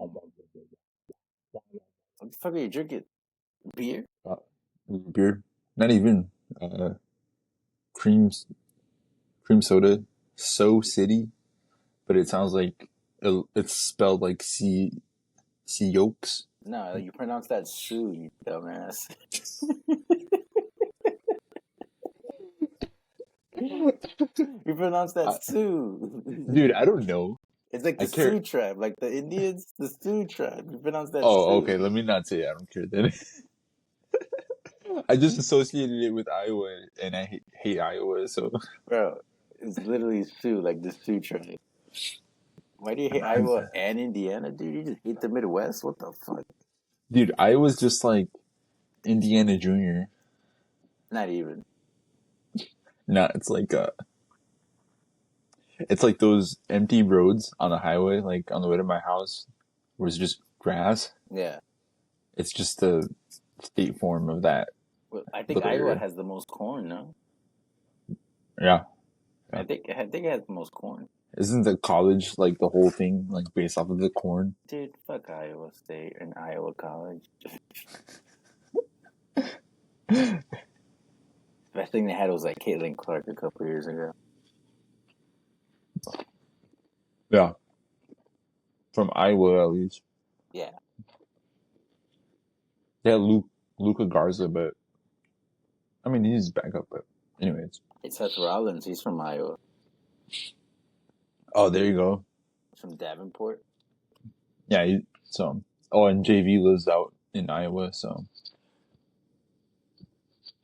What the fuck are you drinking? Beer? Uh, beer, not even uh, cream cream soda. So City, but it sounds like it's spelled like C yolks. No, you pronounce that Sue, you dumbass. You pronounce that I, Sue. dude, I don't know. It's like I the care. Sioux tribe, like the Indians, the Sioux tribe. You pronounce that Oh, Sioux. okay. Let me not say I don't care then. I just associated it with Iowa, and I hate Iowa. So, Bro, it's literally Sioux, like the Sioux tribe. Why do you hate Iowa and Indiana, dude? You just hate the Midwest? What the fuck? dude, Iowa's just like Indiana Junior. Not even. Nah, it's like those empty roads on the highway, like on the way to my house, where it's just grass. Yeah. It's just the state form of that Well, I think little Iowa area. has the most corn, no? Yeah, yeah. I think it has the most corn. Isn't the college like the whole thing like based off of the corn? Dude, fuck Iowa State and Iowa College. Best thing they had was like Caitlin Clark a couple years ago. Yeah, from Iowa at least. Yeah. They had Luca Garza, but I mean he's back up. But anyways, It's Seth Rollins. He's from Iowa. oh there you go. He's from Davenport. Yeah, so and JV lives out in Iowa, so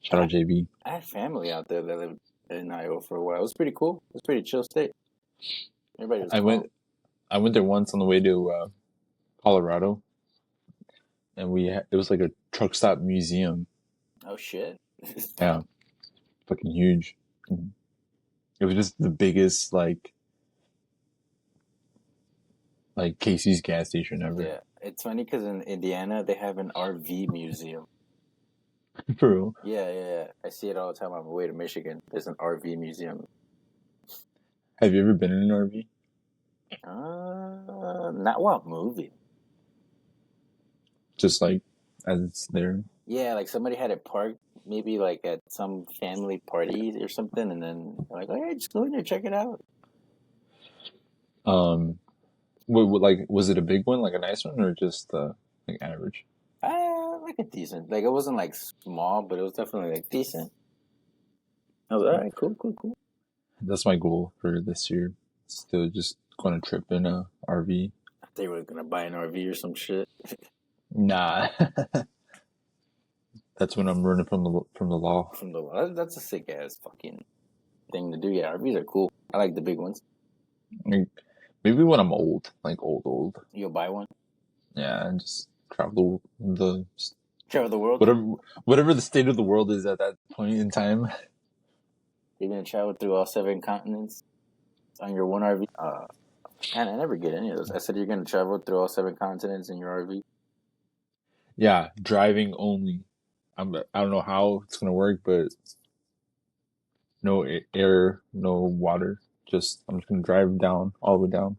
shout out JV. I had family out there that lived in Iowa for a while. It was pretty cool. It was a pretty chill state. Everybody was I calm. went I went there once on the way to Colorado, and it was like a truck stop museum. Oh shit. Yeah, fucking huge. It was just the biggest like Casey's gas station ever. Yeah. It's funny because in Indiana they have an RV museum. For real. Yeah. I see it all the time on my way to Michigan. There's an RV museum. Have you ever been in an RV? Not what movie. Just like as it's there. Yeah, like somebody had it parked, maybe like at some family party or something, and then they're like, "Oh yeah, just go in there, check it out." Um, like was it a big one, like a nice one, or just like average? Like a decent. Like it wasn't like small, but it was definitely like decent. I was all right, cool. That's my goal for this year. Still just going to trip in a RV. They were gonna buy an RV or some shit. Nah, that's when I'm running from the law. From the that's a sick ass fucking thing to do. Yeah, RVs are cool. I like the big ones. Like, maybe when I'm old, like old. You'll buy one. Yeah, and just travel Travel the world. whatever the state of the world is at that point in time. You're gonna travel through all 7 continents on your one RV. Man, I never get any of those. I said you're gonna travel through all 7 continents in your RV. Yeah, driving only. I don't know how it's gonna work, but no air, no water. I'm just gonna drive down all the way down.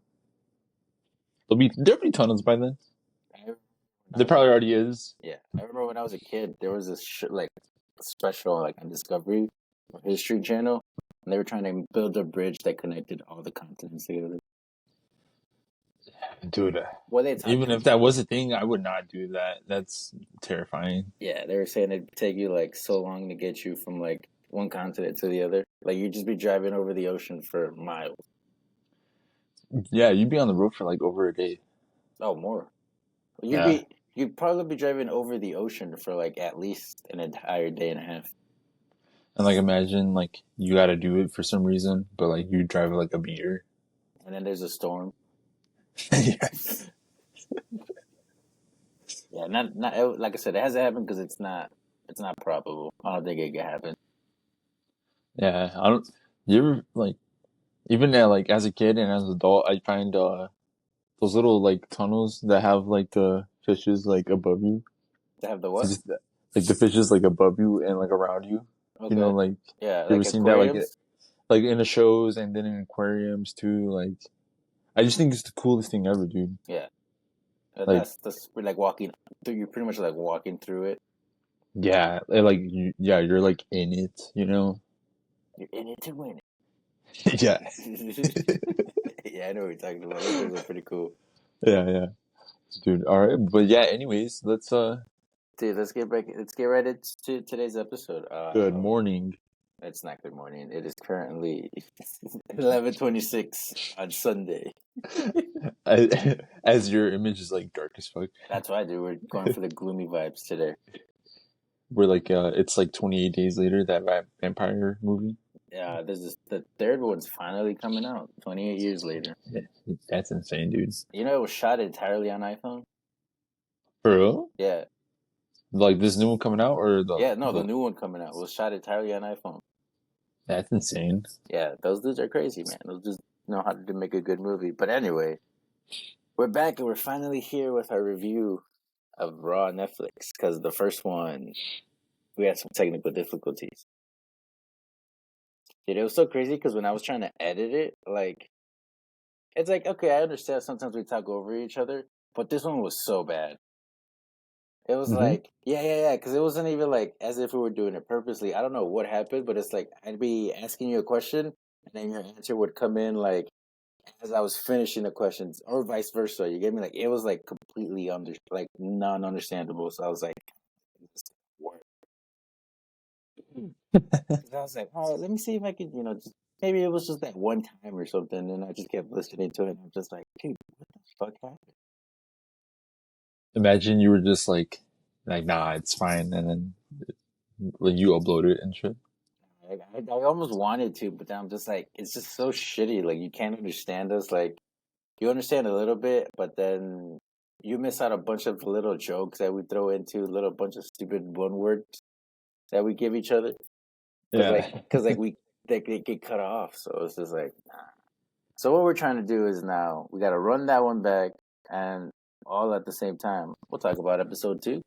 There'll be tunnels by then. There probably already is. Yeah, I remember when I was a kid, there was this like special like on Discovery or History Channel, and they were trying to build a bridge that connected all the continents together. Dude, Well, they even if that was a thing, I would not do that. That's terrifying. yeah, they were saying it'd take you like so long to get you from like one continent to the other. Like you'd just be driving over the ocean for miles. Yeah, you'd be on the road for like over a day. Oh, more. Yeah. You'd probably be driving over the ocean for like at least an entire day and a half. And like imagine like you gotta do it for some reason, but like you drive like a meter. And then there's a storm. Yeah. Yeah, not like I said, it hasn't happened because it's not probable. I don't think it could happen. Yeah. I don't you ever like even like as a kid and as an adult I find those little like tunnels that have like the fishes like above you. To have the So what? just like the fishes like above you and like around you. You know, Okay. like Yeah, you ever like seen that aquariums. like in the shows and then in aquariums too, like I just think it's the coolest thing ever, dude. Yeah, Like, That's we're like walking through. You're pretty much like walking through it. yeah, like yeah, you're like in it, you know? You're in it to win Yeah. it. Yeah, I know what you're talking about. Those jokes are pretty cool. Yeah, yeah. Dude, all right. But yeah, anyways, let's Dude, let's get back. Let's get right into today's episode. good morning. It's not good morning. It is currently 11:26 on Sunday. As your image is like dark as fuck. That's why, dude. We're going for the gloomy vibes today. We're like it's like 28 days later, that vampire movie. Yeah, the third one's finally coming out. 28 years later. Yeah, that's insane, dude. You know, it was shot entirely on iPhone. For real? Yeah, Like this new one coming out or yeah. No, the new one coming out was shot entirely on iPhone. that's insane. Yeah, those dudes are crazy, man. Those dudes know how to make a good movie. But anyway, we're back and we're finally here with our review of Raw on Netflix because the first one we had some technical difficulties. Dude, it was so crazy because when I was trying to edit it, like it's like okay, I understand sometimes we talk over each other, but this one was so bad. It was Mm-hmm. like yeah, because it wasn't even like as if we were doing it purposely. I don't know what happened, but it's like I'd be asking you a question and then your answer would come in like as I was finishing the questions, or vice versa. You get me? Like it was like completely like non-understandable. So I was like, this doesn't work. 'Cause I was like, oh, let me see if I could, just maybe it was just that one time or something, and I just kept listening to it. And I'm just like, dude, what the fuck happened? Imagine you were just like nah, it's fine, and then when you upload it and shit. I almost wanted to, but then I'm just like, it's just so shitty. Like you can't understand us. Like you understand a little bit, but then you miss out a bunch of little jokes that we throw into, a little bunch of stupid one words that we give each other. Yeah. Cause like they get cut off, so it's just like nah. So what we're trying to do is now we got to run that one back and all at the same time. We'll talk about episode 2.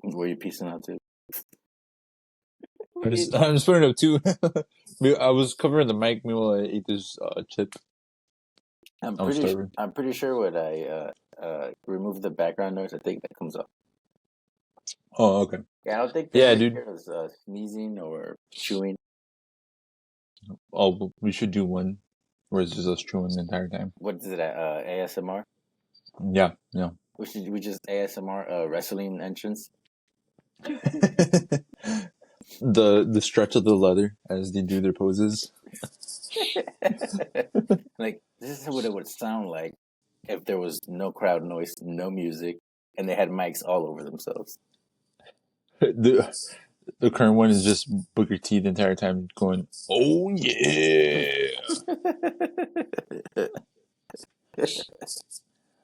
Where you piecing out to? I'm just putting it up too. I was covering the mic meanwhile I ate this chip. I'm starving. I'm pretty sure when I remove the background noise, I think that comes up. Oh, okay. Yeah, I don't think they Yeah, ever dude. hear us sneezing or chewing. Oh, we should do one where it's just us chewing the entire time. What is it? ASMR. Yeah, yeah. We just ASMR wrestling entrance. The stretch of the leather as they do their poses. Like this is what it would sound like if there was no crowd noise, no music, and they had mics all over themselves. the the current one is just Booker T the entire time going, "Oh yeah."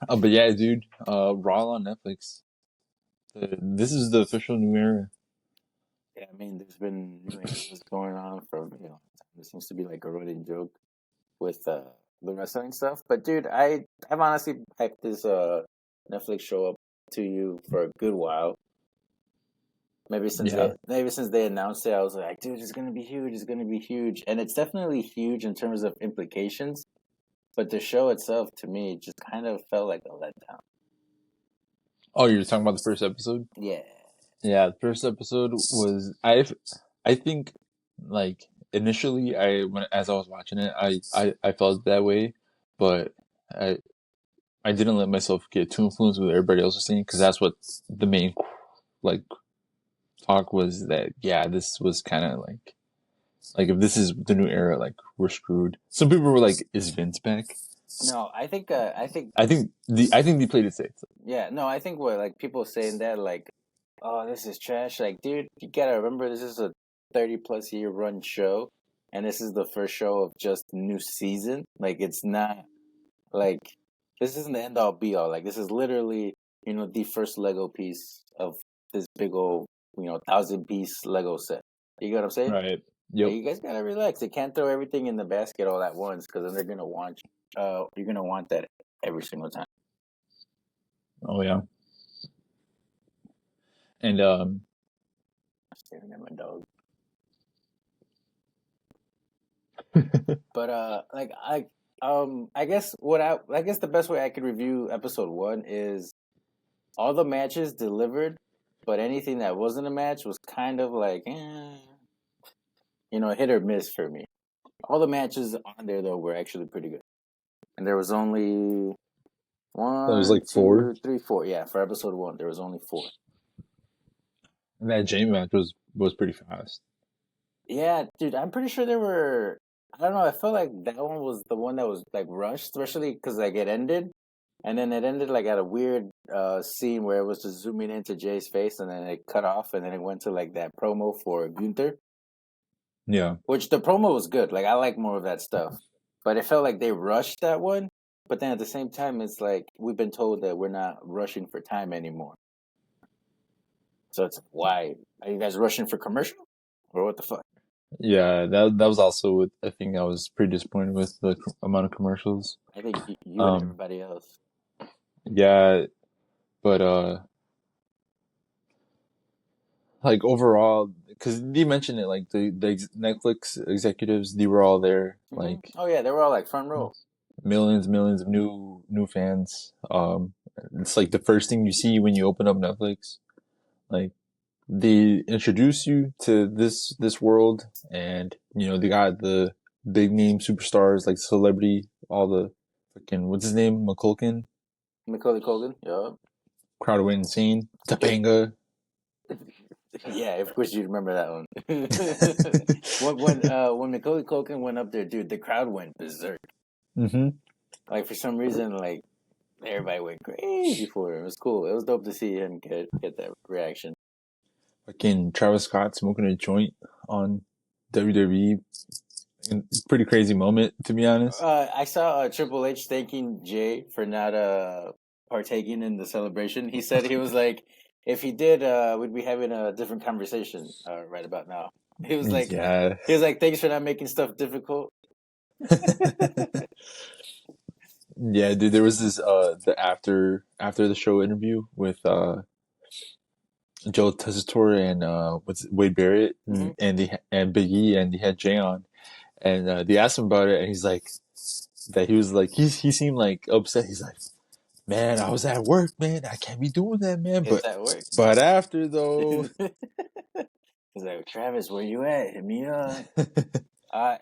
But yeah, dude. Raw on Netflix. This is the official new era. Yeah, I mean, there's been new eras going on for a very long time. There seems to be like a running joke with the wrestling stuff. But dude, I've honestly hyped this Netflix show up to you for a good while. Yeah. Maybe since they announced it, I was like, dude, it's gonna be huge. It's gonna be huge, and it's definitely huge in terms of implications. But the show itself, to me, just kind of felt like a letdown. Oh, you're talking about the first episode? Yeah. Yeah, the first episode was I think like initially as I was watching it I felt that way, but I I didn't let myself get too influenced with what everybody else was saying because that's what the main like talk was that yeah this was kind of like if this is the new era like we're screwed. Some people were like, is Vince back? No, I think they played it safe. yeah, no, I think what like people saying that like, oh, this is trash. Like, dude, you gotta remember this is a 30+ year run show, and this is the first show of just new season. Like, it's not like this isn't the end all be all. Like, this is literally the first Lego piece of this big old 1,000-piece Lego set. You get what I'm saying? Right. Like, Yep. you guys gotta relax. They can't throw everything in the basket all at once because then they're gonna want you're gonna want that every single time. Oh yeah. And I'm staring at my dog. But like I guess I guess the best way I could review episode one is all the matches delivered, but anything that wasn't a match was kind of like, hit or miss for me. All the matches on there though were actually pretty good, and there was only That was one, like four. two, three, four. Yeah, for episode one, there was only four. And that Jamie match was pretty fast. Yeah, dude, I'm pretty sure there were. I don't know. I felt like that one was the one that was like rushed, especially because like it ended, and then it ended like at a weird scene where it was just zooming into Jay's face, and then it cut off, and then it went to like that promo for Gunther, Yeah. which the promo was good. Like I like more of that stuff, but it felt like they rushed that one. But then at the same time, it's like we've been told that we're not rushing for time anymore. So it's why are you guys rushing for commercial or what the fuck? Yeah, that was also a thing I was pretty disappointed with the amount of commercials. I think you and Um, everybody else. yeah, but like overall, because you mentioned it, like the Netflix executives, they were all there, like Oh yeah, they were all like front row. millions of new fans. It's like the first thing you see when you open up Netflix. Like they introduce you to this world, and they got the big name superstars like celebrity, all the fucking what's his name, McCulkin. Macaulay Culkin. Yeah. Crowd went insane. Topanga. Yeah, of course you remember that one. When Macaulay Culkin went up there, dude, the crowd went berserk. Mm-hmm. Like for some reason, like everybody went crazy for him. It was cool. It was dope to see him get that reaction. Fucking Travis Scott smoking a joint on WWE. Pretty crazy moment, to be honest. I saw Triple H thanking Jay for not partaking in the celebration. He said he was like, if he did, we'd be having a different conversation right about now. Yeah. He was like, thanks for not making stuff difficult. Yeah, dude, there was this the after the show interview with Joe Tessitore and what's it, Wade Barrett Hmm. and Big E, and they had Jay on, and they asked him about it, and he's like that he was like he seemed like upset. He's like, man, I was at work, man. I can't be doing that, man. It's at work. But after though, He's like, Travis, where you at? Hit me up.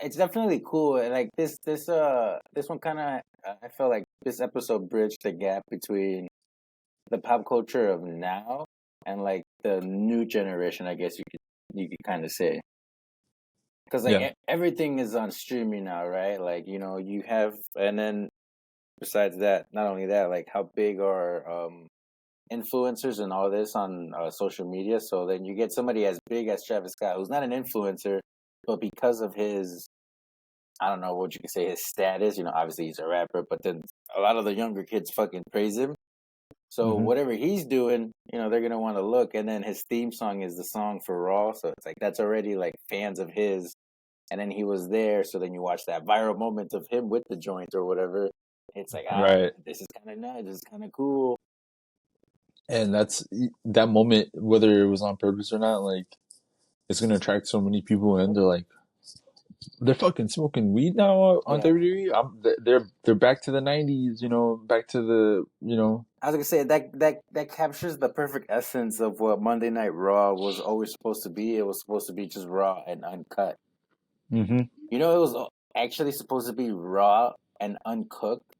It's definitely cool. And, like this one kind of I felt like this episode bridged the gap between the pop culture of now and like the new generation. I guess you could kind of say because like yeah, everything is on streaming now, right? Like you have, and then besides that, not only that, like how big are influencers and all this on social media. So then you get somebody as big as Travis Scott, who's not an influencer, but because of his, I don't know what you could say, his status. Obviously he's a rapper, but then a lot of the younger kids fucking praise him. So hmm whatever he's doing, they're gonna want to look. And then his theme song is the song for Raw, so it's like that's already like fans of his. And then he was there, so then you watch that viral moment of him with the joint or whatever. It's like right. this is kind of nice. This is kind of cool. And that's that moment, whether it was on purpose or not, like it's gonna attract so many people, and they're fucking smoking weed now on Yeah. WWE. They're back to the '90s, back to the I was gonna say that captures the perfect essence of what Monday Night Raw was always supposed to be. It was supposed to be just raw and uncut. hmm It was actually supposed to be raw and uncooked,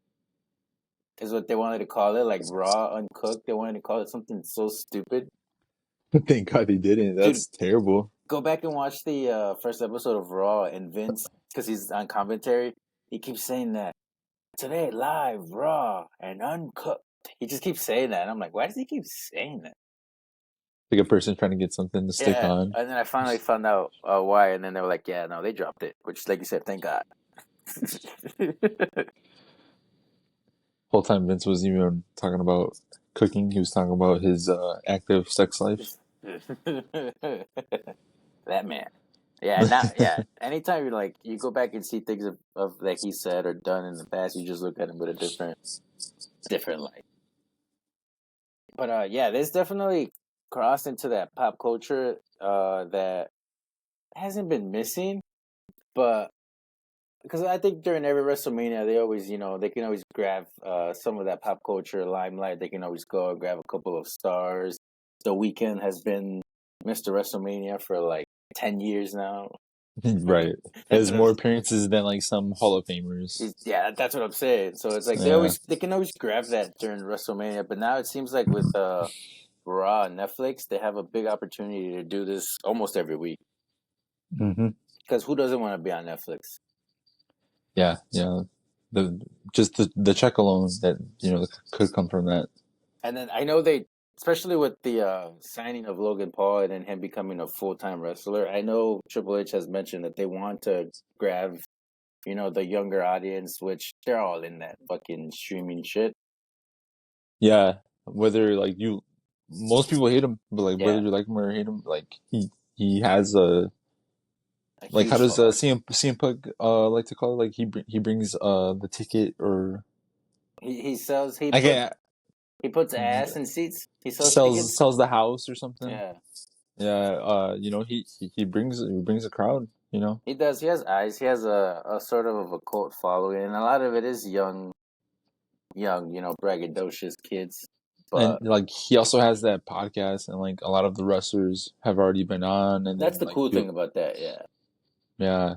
is what they wanted to call it, like raw uncooked. They wanted to call it something so stupid. Thank God they didn't. Dude, That's terrible. go back and watch the first episode of Raw, and Vince, because he's on commentary, he keeps saying that today live raw and uncooked. He just keeps saying that, and I'm like, why does he keep saying that? Like a person trying to get something to stick Yeah, on. and then I finally found out why, and then they were like, "Yeah, no, they dropped it," which, like you said, thank God. Whole time Vince was even talking about cooking. He was talking about his active sex life. That man, yeah. Now, yeah. Anytime you go back and see things of that he said or done in the past, you just look at him with a different light. But yeah, this definitely crossed into that pop culture that hasn't been missing, but because I think during every WrestleMania, they always, they can always grab some of that pop culture limelight. They can always go and grab a couple of stars. The Weeknd has been Mr. WrestleMania for like 10 years now. Right. He And has so, more appearances than like some Hall of Famers. yeah, that's what I'm saying. So it's like Yeah. they can always grab that during WrestleMania. But now it seems like with Raw and Netflix, they have a big opportunity to do this almost every week. Hmm. Because who doesn't want to be on Netflix? Yeah. Yeah. The just the check alone that could come from that. And then I know they, especially with the signing of Logan Paul and then him becoming a full time wrestler. I know Triple H has mentioned that they want to grab, the younger audience, which they're all in that fucking streaming shit. Yeah. Whether like most people hate him, but like whether Yeah, you like him or hate him, like he has a a like how huge does following. CM Punk like to call it? Like he brings the ticket or He sells I can't he puts ass in seats. He sells sells tickets. sells the house or something. Yeah, Yeah, he brings a crowd. he does. He has eyes. He has a sort of a cult following, and a lot of it is young, braggadocious kids. And But like he also has that podcast, and like a lot of the wrestlers have already been on, and that's then the like cool thing about that. Yeah, yeah,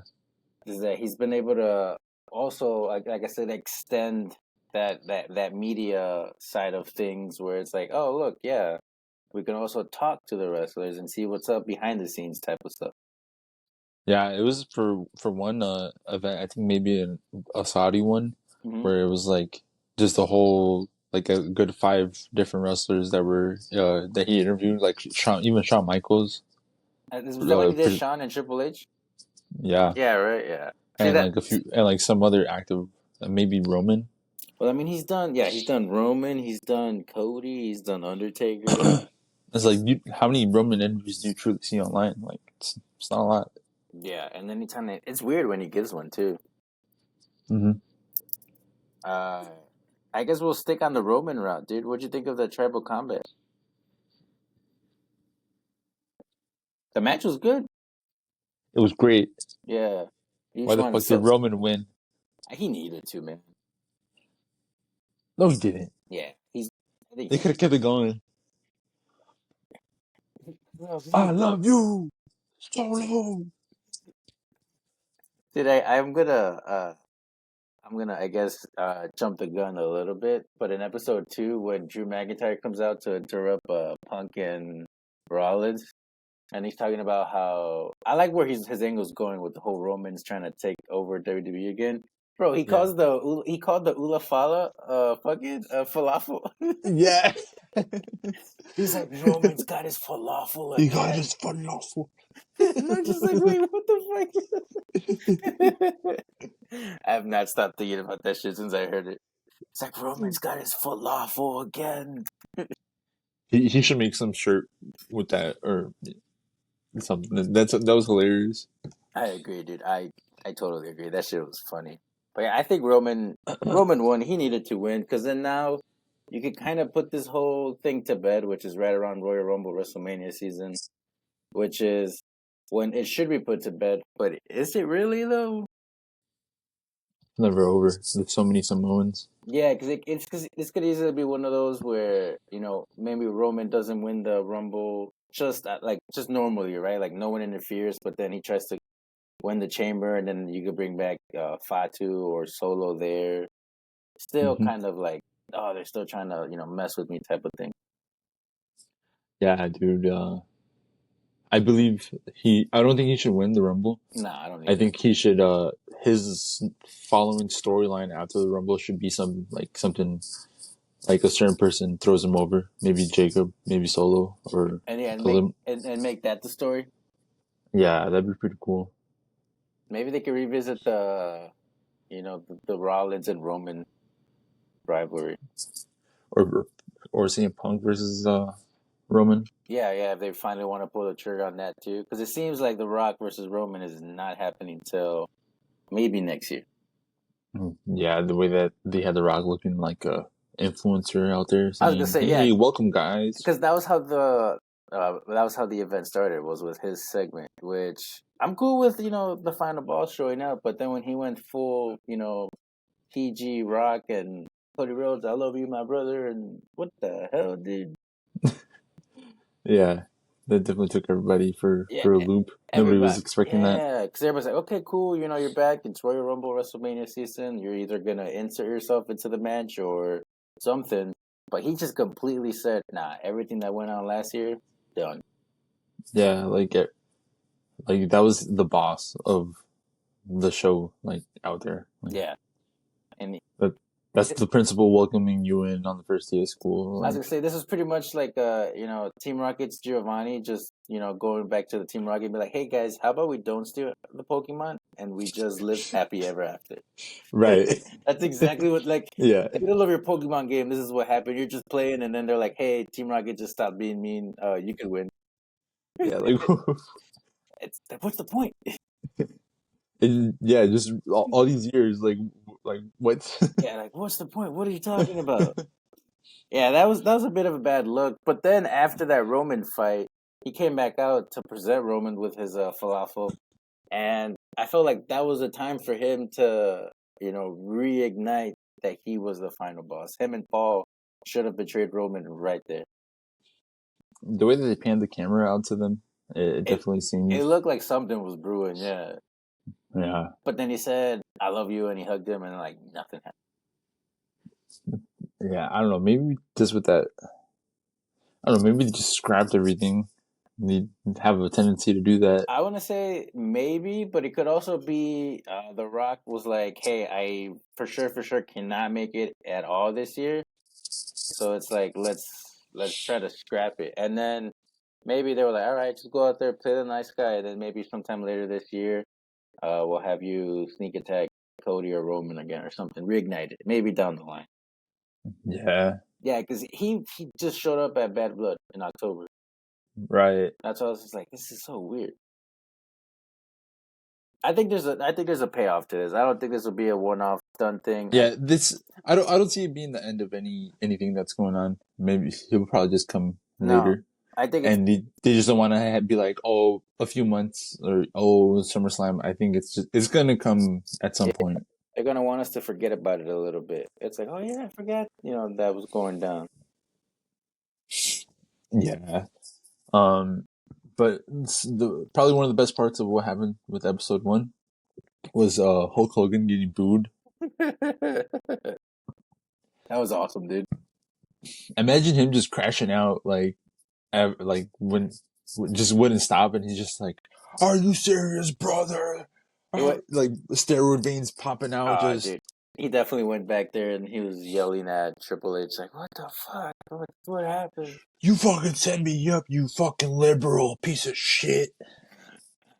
is that he's been able to also, like I said, extend that media side of things, where it's like, oh look, yeah, we can also talk to the wrestlers and see what's up behind the scenes type of stuff. yeah. It was for one event, I think maybe a Saudi one, Hmm. where it was like just a whole like a good five different wrestlers that he interviewed, like Shawn Michaels, Was that when he did pretty, Shawn and Triple H? yeah, Yeah, right. Yeah. See and that? like a few and like some other active, maybe Roman. Well, I mean, he's done. Yeah, he's done Roman. He's done Cody. He's done Undertaker. It's like how many Roman interviews do you truly see online? Like it's not a lot. Yeah, and anytime it's weird when he gives one too. Hmm. Uh, I guess we'll stick on the Roman route, dude. What'd you think of the tribal combat? The match was good. It was great. Yeah, Why each the one fuck did so Roman win? he needed to, man. No, he didn't. Yeah, he's. I think They he. could have kept it going. Love I you. love you, Solo. Dude, I'm gonna, I guess, jump the gun a little bit. But in episode 2, when Drew McIntyre comes out to interrupt Punk and Rollins, and he's talking about how I like where his angle's going with the whole Romans trying to take over WWE again. Bro, Yeah. he called the Ula Fala fucking falafel. Yeah. He's like, Roman's got his falafel You got again. his falafel. And I'm just like, wait, what the fuck? I have not stopped thinking about that shit since I heard it. It's like Roman's got his falafel again. He should make some shirt with that or something. That was hilarious. I agree, dude. I totally agree. That shit was funny. But yeah, I think Roman won. He needed to win because then now you could kind of put this whole thing to bed, which is right around Royal Rumble WrestleMania season, which is when it should be put to bed. But is it really though? Never over. There's so many Samoans. Yeah, because this could easily be one of those where maybe Roman doesn't win the Rumble just just normally, right? Like no one interferes, but then he tries to win the Chamber, and then you could bring back Fatu or Solo there. Still, Hmm. kind of like, oh, they're still trying to mess with me type of thing. Yeah, dude. I believe he. I don't think he should win the Rumble. Nah, I don't I either. think he should. His following storyline after the Rumble should be something like a certain person throws him over. Maybe Jacob, maybe Solo, or And yeah, a lim- and make that the story. yeah, that'd be pretty cool. Maybe they could revisit the Rollins and Roman rivalry. Or CM Punk versus Roman. Yeah, yeah, if they finally want to pull the trigger on that too, because it seems like The Rock versus Roman is not happening till maybe next year. Yeah, the way that they had The Rock looking like a influencer out there I was gonna saying, say, yeah, "Hey, welcome guys." because that was how that was how the event started. Was with his segment, which I'm cool with. The final boss showing up, but then when he went full, PG Rock and Cody Rhodes, I love you, my brother, and what the hell, dude? Yeah, that definitely took everybody for Yeah, a loop. Nobody was everybody. expecting that. Yeah, because everybody's like, okay, cool, you're back. It's Royal Rumble WrestleMania season. You're either gonna insert yourself into the match or something. But he just completely said, nah, everything that went on last year, done. Yeah, like that was the boss of the show, like out there. Like Yeah, and that, that's the principal welcoming you in on the first day of school. I was gonna Like, say this is pretty much like Team Rocket's Giovanni just going back to the Team Rocket and be like, hey guys, how about we don't steal the Pokemon and we just live happy ever after. right? That's exactly what like Yeah, in the middle of your Pokemon game. This is what happened. You're just playing, and then they're like, hey, Team Rocket, just stop being mean. You could win. yeah. Like, It's what's the point? and yeah, just all these years, like what? Yeah, like what's the point? What are you talking about? Yeah, that was a bit of a bad look. But then after that Roman fight, he came back out to present Roman with his falafel, and I felt like that was a time for him to reignite that he was the final boss. Him and Paul should have betrayed Roman right there. The way that they panned the camera out to them, it It definitely it seems. looked like something was brewing, yeah. Yeah, But then he said, "I love you," and he hugged him, and like nothing happened. yeah. I don't know. Maybe just with that, I don't know. Maybe they just scrapped everything. They have a tendency to do that. I want to say maybe, but it could also be The Rock was like, "Hey, I for sure cannot make it at all this year." So it's like let's try to scrap it, and then maybe they were like, "All right, just go out there, play the nice guy." And then maybe sometime later this year, we'll have you sneak attack Cody or Roman again or something, reignite it. Maybe down the line. Yeah, Yeah, because he just showed up at Bad Blood in October. right. That's why I was just like, this is so weird. I think there's a payoff to this. I don't think this will be a one-off done thing. Yeah, this I don't see it being the end of anything that's going on. Maybe he'll probably just come No, later, I think it's and they just don't want to be like, oh, a few months or oh, SummerSlam. I think it's gonna come at some yeah, point. they're gonna want us to forget about it a little bit. It's like, oh yeah, I forgot, that was going down. Yeah. Um, but the probably one of the best parts of what happened with episode one was Hulk Hogan getting booed. That was awesome, dude. Imagine him just crashing out like when just wouldn't stop, and he's just like, "Are you serious, brother?" He went, Like steroid veins popping out. Just dude. He definitely went back there and he was yelling at Triple H like, "What the fuck? What happened?" you fucking send me up, you fucking liberal piece of shit.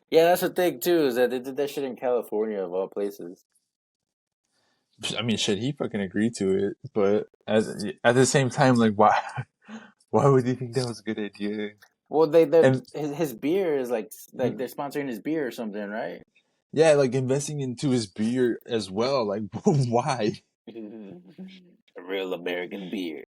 Yeah, that's the thing too, is that they did that shit in California of all places. I mean, shit, he fucking agreed to it, but at the same time, like, why? Why would you think that was a good idea? Well, they And his beer is like they're sponsoring his beer or something, right? yeah, like investing into his beer as well. Like, why? A real American beer.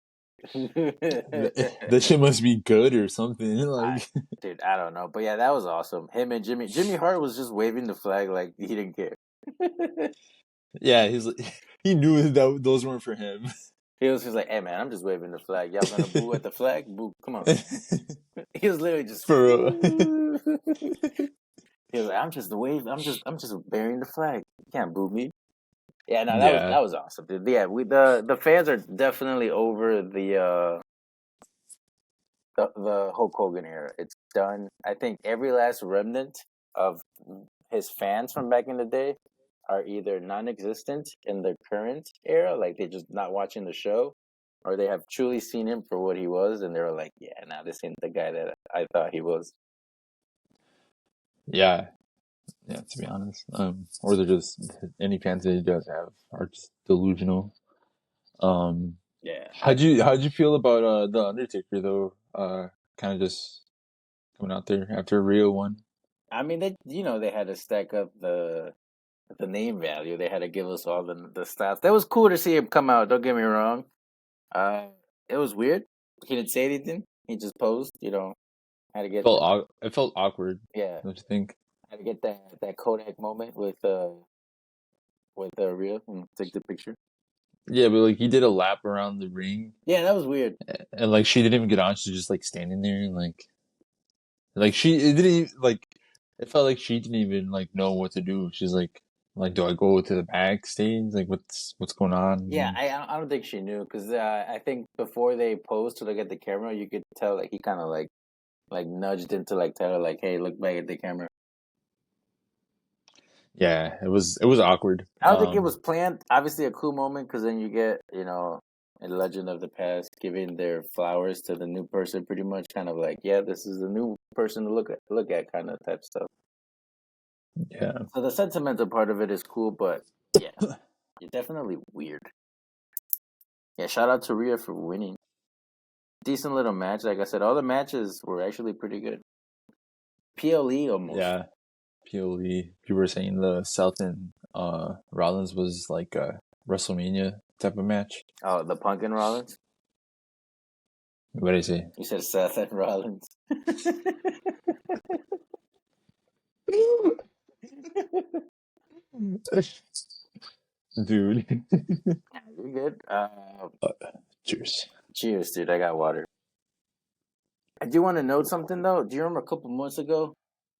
That shit must be good or something. I, Like, dude, I don't know, but yeah, that was awesome. Him and Jimmy Hart was just waving the flag like he didn't care. yeah, he knew that those weren't for him. He was just like, "Hey man, I'm just waving the flag. Y'all gonna boo at the flag? Boo! Come on." He was literally just. For real. He was like, "I'm just the wave. I'm just bearing the flag. You can't boo me." Yeah, no, that was Yeah. that was awesome, dude. Yeah, the fans are definitely over the Hulk Hogan era. It's done. I think every last remnant of his fans from back in the day are either non-existent in the current era, like they're just not watching the show, or they have truly seen him for what he was, and they're like, "Yeah, now this ain't the guy that I thought he was." Yeah. Yeah, to be honest. Or they're just any fans that he does have are just delusional. Um, Yeah, how'd you feel about the Undertaker though? Kind of just coming out there after Rio won. I mean they had to stack up the name value. They had to give us all the stats. That was cool to see him come out. Don't get me wrong. Uh, it was weird. He didn't say anything. He just posed. Had to get that. It felt awkward. Yeah, Don't you think? had to get that Kodak moment with Rhea and take the picture. Yeah, but like he did a lap around the ring, Yeah, that was weird. and like she didn't even get on. She was just like standing there, and like she it didn't even, like it felt like she didn't even like know what to do. She's like, do I go to the backstage? Like, what's going on? Yeah, I don't think she knew because I think before they posed to look at the camera, you could tell like he kind of like nudged into like tell her like, hey, look back at the camera. Yeah, it was awkward. I don't think it was planned. Obviously, a cool moment because then you get a legend of the past giving their flowers to the new person, pretty much, kind of like, yeah, this is the new person to look at, kind of type stuff. Yeah, So the sentimental part of it is cool, but yeah, you're definitely weird. Yeah, shout out to Rhea for winning. Decent little match. Like I said, all the matches were actually pretty good. PLE almost. yeah. POV. People were saying the South and Rollins was like a WrestleMania type of match. Oh, the Punk and Rollins. What did I say? You said Seth and Rollins. Dude. You're good. Cheers. Cheers, dude. I got water. I do want to note something though. Do you remember a couple months ago?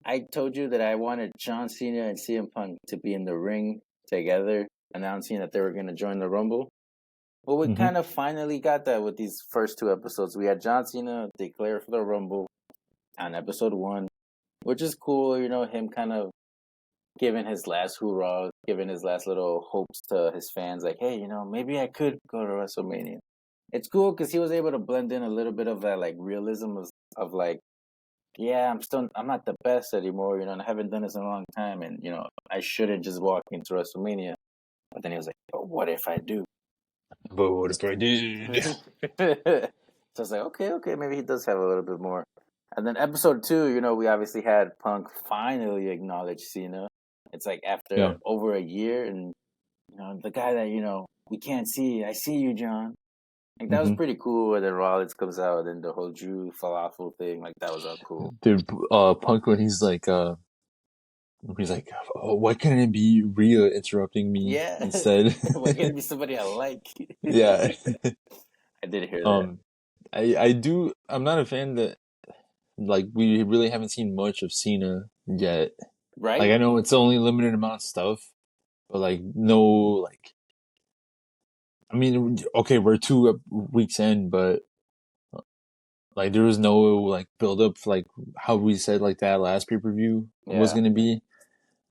I told you that I wanted John Cena and CM Punk to be in the ring together, announcing that they were going to join the Rumble. Well, we kind of finally got that with these first two episodes. We had John Cena declare for the Rumble on episode 1, which is cool. Him kind of giving his last hoorah, giving his last little hopes to his fans, like, hey, maybe I could go to WrestleMania. It's cool because he was able to blend in a little bit of that like realism of like, yeah, I'm not the best anymore, and I haven't done this in a long time, and I shouldn't just walk into WrestleMania. But then he was like, but what if I do? But what if I did? So it's like, okay, maybe he does have a little bit more. And then episode 2, we obviously had Punk finally acknowledge Cena. It's like Yeah. after over a year, and the guy that we can't see. I see you, John. Like that was pretty cool. And then Rollins comes out, and the whole Jew falafel thing, like that was all cool. Dude, Punk when he's like, oh, why can't it be Rhea interrupting me Yeah, instead? why can't it be somebody I like? Yeah. I did hear that. I'm not a fan that like we really haven't seen much of Cena yet. Right? Like I know it's only limited amount of stuff, but like no like I mean okay, we're 2 weeks in, but like there was no like build up like how we said like that last pay-per-view was Yeah. gonna be.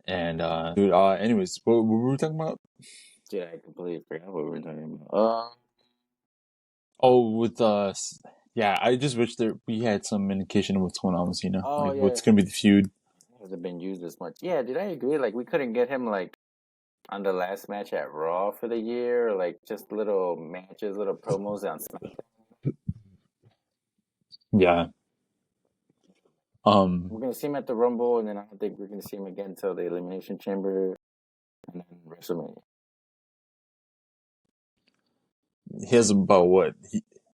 And dude, anyways, what were we talking about? Dude, I completely forgot what we were talking about. Oh, with yeah, I just wish we had some indication of what's going on with Cena. Oh Like yeah, what's gonna be the feud. hasn't been used as much. Yeah, did I agree? Like we couldn't get him like on the last match at Raw for the year, or like just little matches, little promos on SmackDown. Yeah. We're gonna see him at the Rumble, and then I don't think we're gonna see him again until the Elimination Chamber, and then WrestleMania. He has about what?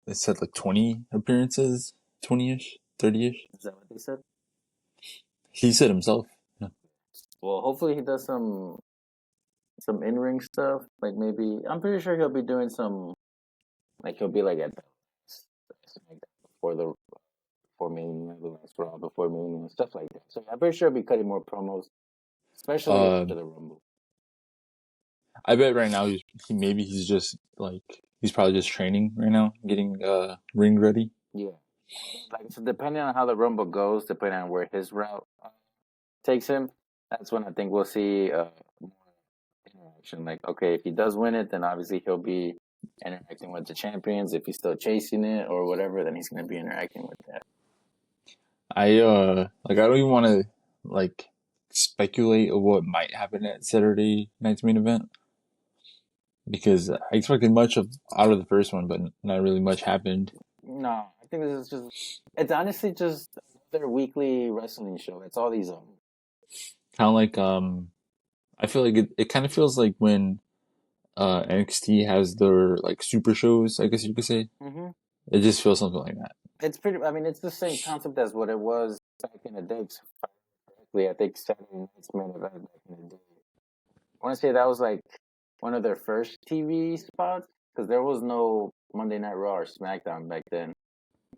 It said like 20 appearances, 20-ish, 30-ish. Is that what they said? He said himself. Yeah. Well, hopefully he does some in ring stuff. Like maybe I'm pretty sure he'll be doing some. Like he'll be like at like before Mania, the last Raw before Mania, stuff like that. So I'm pretty sure he'll be cutting more promos, especially after the Rumble. I bet right now maybe he's just like he's probably just training right now, getting ring ready. Yeah, like so depending on how the Rumble goes, depending on where his route takes him, that's when I think we'll see more interaction. Like, okay, if he does win it, then obviously he'll be interacting with the champions. If he's still chasing it or whatever, then he's going to be interacting with that. I don't even want to like speculate of what might happen at Saturday night's main event because I expected much out of the first one, but not really much happened. No, I think this is it's honestly just their weekly wrestling show. It's all these Kind of like I feel like it kind of feels like when NXT has their like super shows, I guess you could say. Mm-hmm. It just feels something like that. It's pretty. I mean, it's the same concept as what it was back in the day. So correctly, I think Saturday Night's main event back in the day. I want to say that was like one of their first TV spots because there was no Monday Night Raw or SmackDown back then.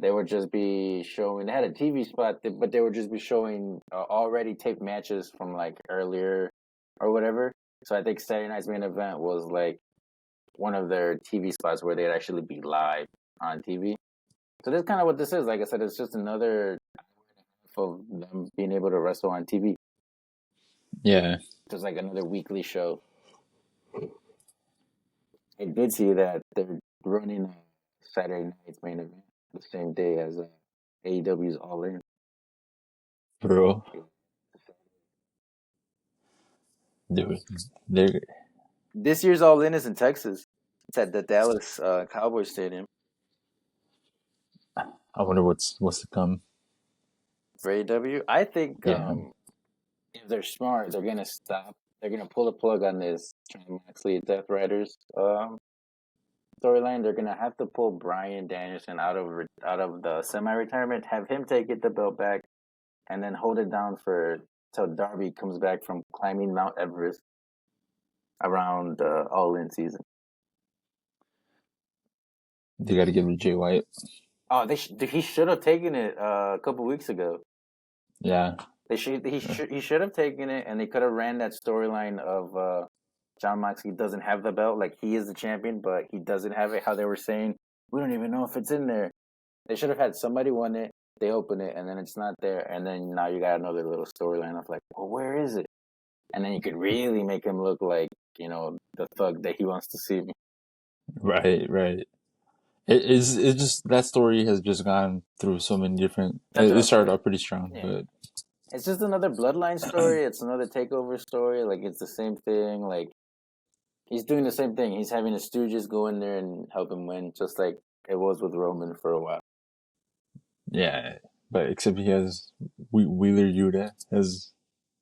They would just be showing. They had a TV spot, but they would just be showing already taped matches from like earlier or whatever. So I think Saturday Night's main event was like one of their TV spots where they'd actually be live on TV. So that's kind of what this is. Like I said, it's just another of them being able to wrestle on TV. Yeah. Just like another weekly show. I did see that they're running a Saturday Night's main event the same day as AEW's All In. Bro. Dude, they're, This year's All In is in Texas. It's at the Dallas Cowboys Stadium I wonder what's to come. for AEW. I think Yeah. if they're smart, they're gonna stop. They're gonna pull the plug on this Jon Moxley Death Riders storyline. They're gonna have to pull Bryan Danielson out of the semi-retirement, have him take the belt back, and then hold it down for till Darby comes back from climbing Mount Everest around All In season. They got to give it to Jay White. Oh, he should have taken it a couple weeks ago. Yeah. He should have taken it, and they could have ran that storyline of Jon Moxley doesn't have the belt, like he is the champion, but he doesn't have it. How they were saying, we don't even know if it's in there. They should have had somebody won it, they open it, and then it's not there, and then now you got another little storyline of like, well, where is it? And then you could really make him look like the thug that he wants to see. Right, right. It's just that story has just gone through so many different. That's what It I'm started saying. out pretty strong, Yeah. but It's just another bloodline story. It's another takeover story. Like it's the same thing. Like he's doing the same thing. He's having his stooges go in there and help him win, just like it was with Roman for a while. yeah. But except he has Wheeler Yuta as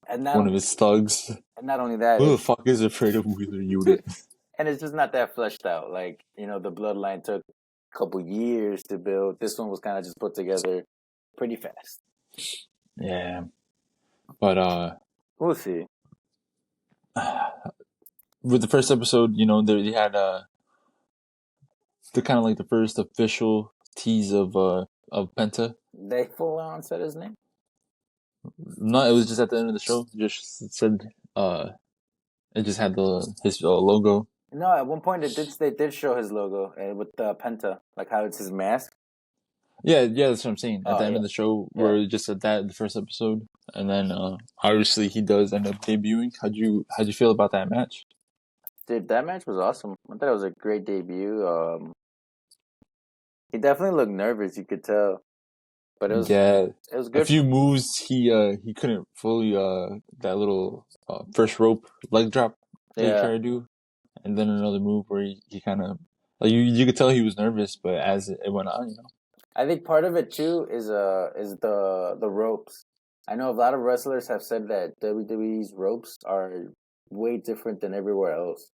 And not one of his thugs. and not only that, Who the fuck is afraid of Wheeler Yuta? it's just not that fleshed out. Like the bloodline took a couple years to build. This one was kind of just put together pretty fast. Yeah, but We'll see. with the first episode, they had the kind of like the first official tease of Penta. They full on said his name. No, it was just at the end of the show. It just said it just had his logo. No, at one point they did show his logo with the Penta, like how it's his mask. Yeah, that's what I'm saying. At Oh, the end yeah. of the show, where it just said that in the first episode, and then obviously he does end up debuting. How'd you feel about that match? Dude, that match was awesome. I thought it was a great debut. He definitely looked nervous, you could tell, but Yeah, it was a good. few moves he couldn't fully that little first rope leg drop that he Yeah, tried to do, and then another move where he kind of like you could tell he was nervous, but as it went on. I think part of it too is the ropes. I know a lot of wrestlers have said that WWE's ropes are way different than everywhere else.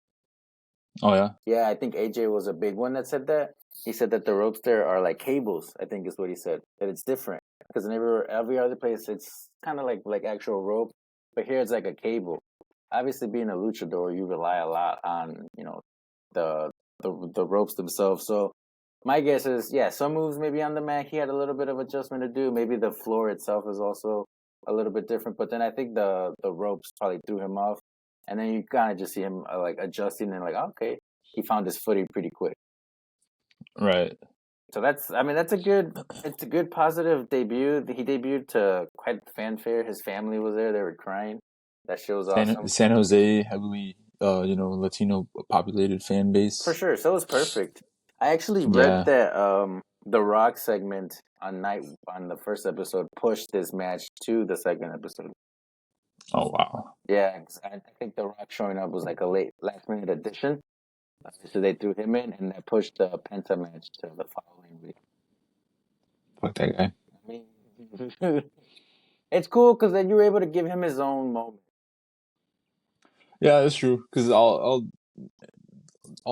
Oh yeah, Yeah, I think AJ was a big one that said that. He said that the ropes there are like cables. I think is what he said. That it's different because in every other place it's kind of like actual rope, but here it's like a cable. Obviously, being a luchador, you rely a lot on the the ropes themselves. So my guess is yeah, some moves maybe on the mat he had a little bit of adjustment to do. Maybe the floor itself is also a little bit different. But then I think the ropes probably threw him off, and then you kind of just see him like adjusting and like okay, he found his footing pretty quick. right. So that's a good positive debut. He debuted to quite fanfare. His family was there; they were crying. That show was awesome San Jose, heavily Latino populated fan for base. sure. So it was perfect. I actually read Yeah. that the Rock segment on the first episode pushed this match to the second episode. Oh wow. Yeah, 'cause I think the Rock showing up was like a last minute addition. So they threw him in, and that pushed the Penta match to the following week. Fuck that guy. I mean, it's cool because then you were able to give him his own moment. Yeah, that's true. Because all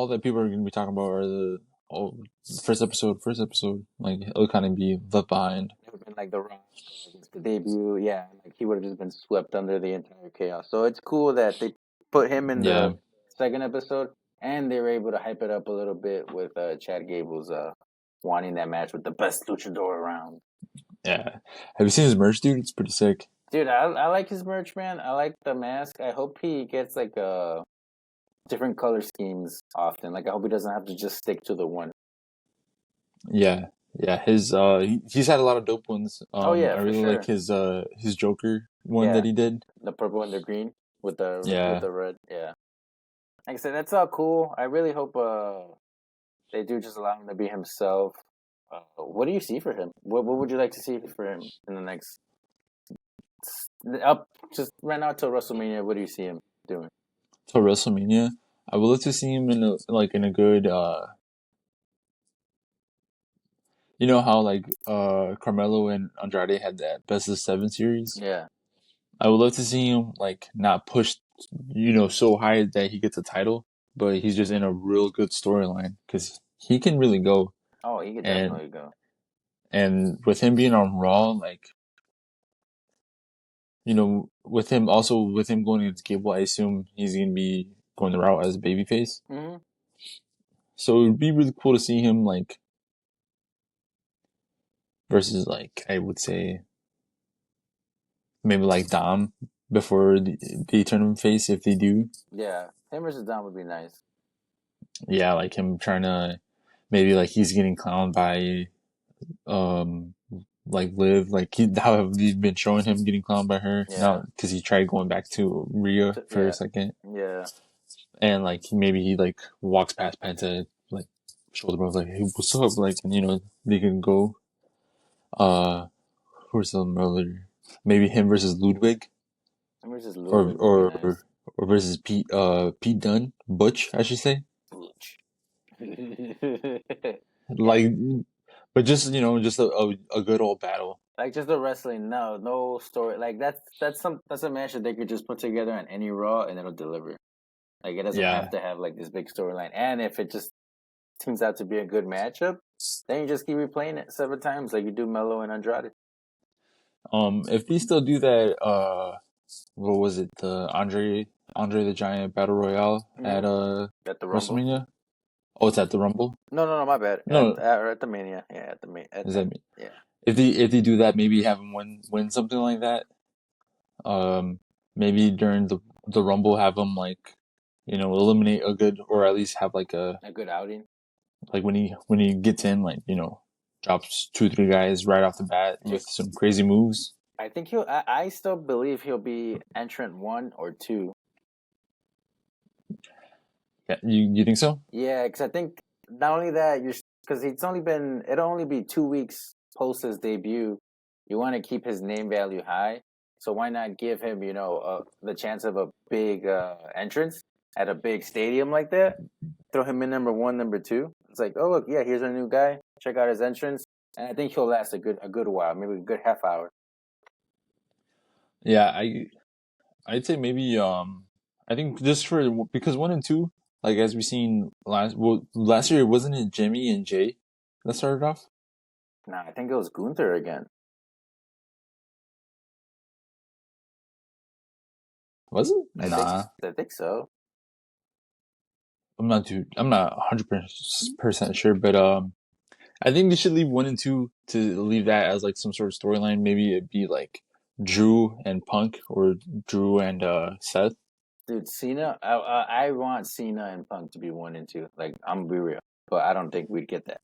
that people are going to be talking about are oh, first episode. Like it'll kind of be left behind. It would have been like The Rock, like it's the debut, yeah, like he would have just been swept under the entire chaos. So it's cool that they put him in Yeah, the second episode, and they were able to hype it up a little bit with Chad Gable's wanting that match with the best luchador around. yeah. Have you seen his merch, dude? It's pretty sick. Dude, I like his merch, man. I like the mask. I hope he gets like different color schemes often. Like I hope he doesn't have to just stick to the one. Yeah, yeah. He's had a lot of dope ones. Oh yeah, I for really like sure. his Joker one Yeah, that he did. the purple and the green with Yeah, the red. Yeah, like I said, that's all cool. I really hope they do just allow him to be himself. What do you see for him? What would you like to see for him in the next up just right now till WrestleMania? What do you see him doing? for WrestleMania, I would love to see him in a good you know how like Carmelo and Andrade had that best of seven series. Yeah. I would love to see him like not pushed, so high that he gets a title, but he's just in a real good storyline because he can really go. Oh, he could And definitely go. and with him being on Raw, like with him going against Gable, I assume he's gonna be going the route as a babyface. Hmm. So it would be really cool to see him like versus like I would say maybe like Dom before they turn him face if they do. Yeah, him versus Dom would be nice. Yeah, like him trying to maybe like he's getting clowned by um like Liv, like how have you been showing him getting clowned by her Yeah, now because he tried going back to Rhea for a yeah, second, yeah. and like maybe he like walks past Penta like shoulder bump like hey what's up like and they can go who's the other maybe him versus Ludwig Him versus or Ludwig would be or nice. or versus Pete Dunne Butch I should say like but just just a good old battle. Like just the wrestling, no story. Like that's a match that they could just put together on any Raw and it'll deliver. Like it doesn't have Yeah. to have like this big storyline. And if it just turns out to be a good matchup, then you just keep replaying it 7 times, like you do Mello and Andrade If they still do that, what was it? The Andre the Giant Battle Royale at mm-hmm. At the Rumble. WrestleMania. Oh, it's at the Rumble. No, my bad. No, At the Mania, yeah, does that mean yeah. if they do that, maybe have him win something like that. Maybe during the Rumble, have him like eliminate a good or at least have like A good outing. like when he gets in like drops 2 3 guys right off the bat with some crazy moves. I think I still believe he'll be entrant 1 or 2. Yeah, you think so? Yeah, because I think not only that, because it'll only be 2 weeks post his debut. You want to keep his name value high, so why not give him, the chance of a big entrance at a big stadium like that? Throw him in number 1, number 2. It's like, oh look, yeah, here's our new guy. Check out his entrance, and I think he'll last a good while, maybe a good half hour. Yeah, I'd say maybe I think just for because 1 and 2 like as we seen last year wasn't it Jimmy and Jay that started off? Nah, I think it was Gunther again. Was it? Nah, I think so. I'm not 100% sure, but I think they should leave 1 and 2 to leave that as like some sort of storyline. Maybe it'd be like Drew and Punk or Drew and Seth. Dude, Cena, I want Cena and Punk to be 1 and 2. Like, I'm gonna be real, but I don't think we'd get that.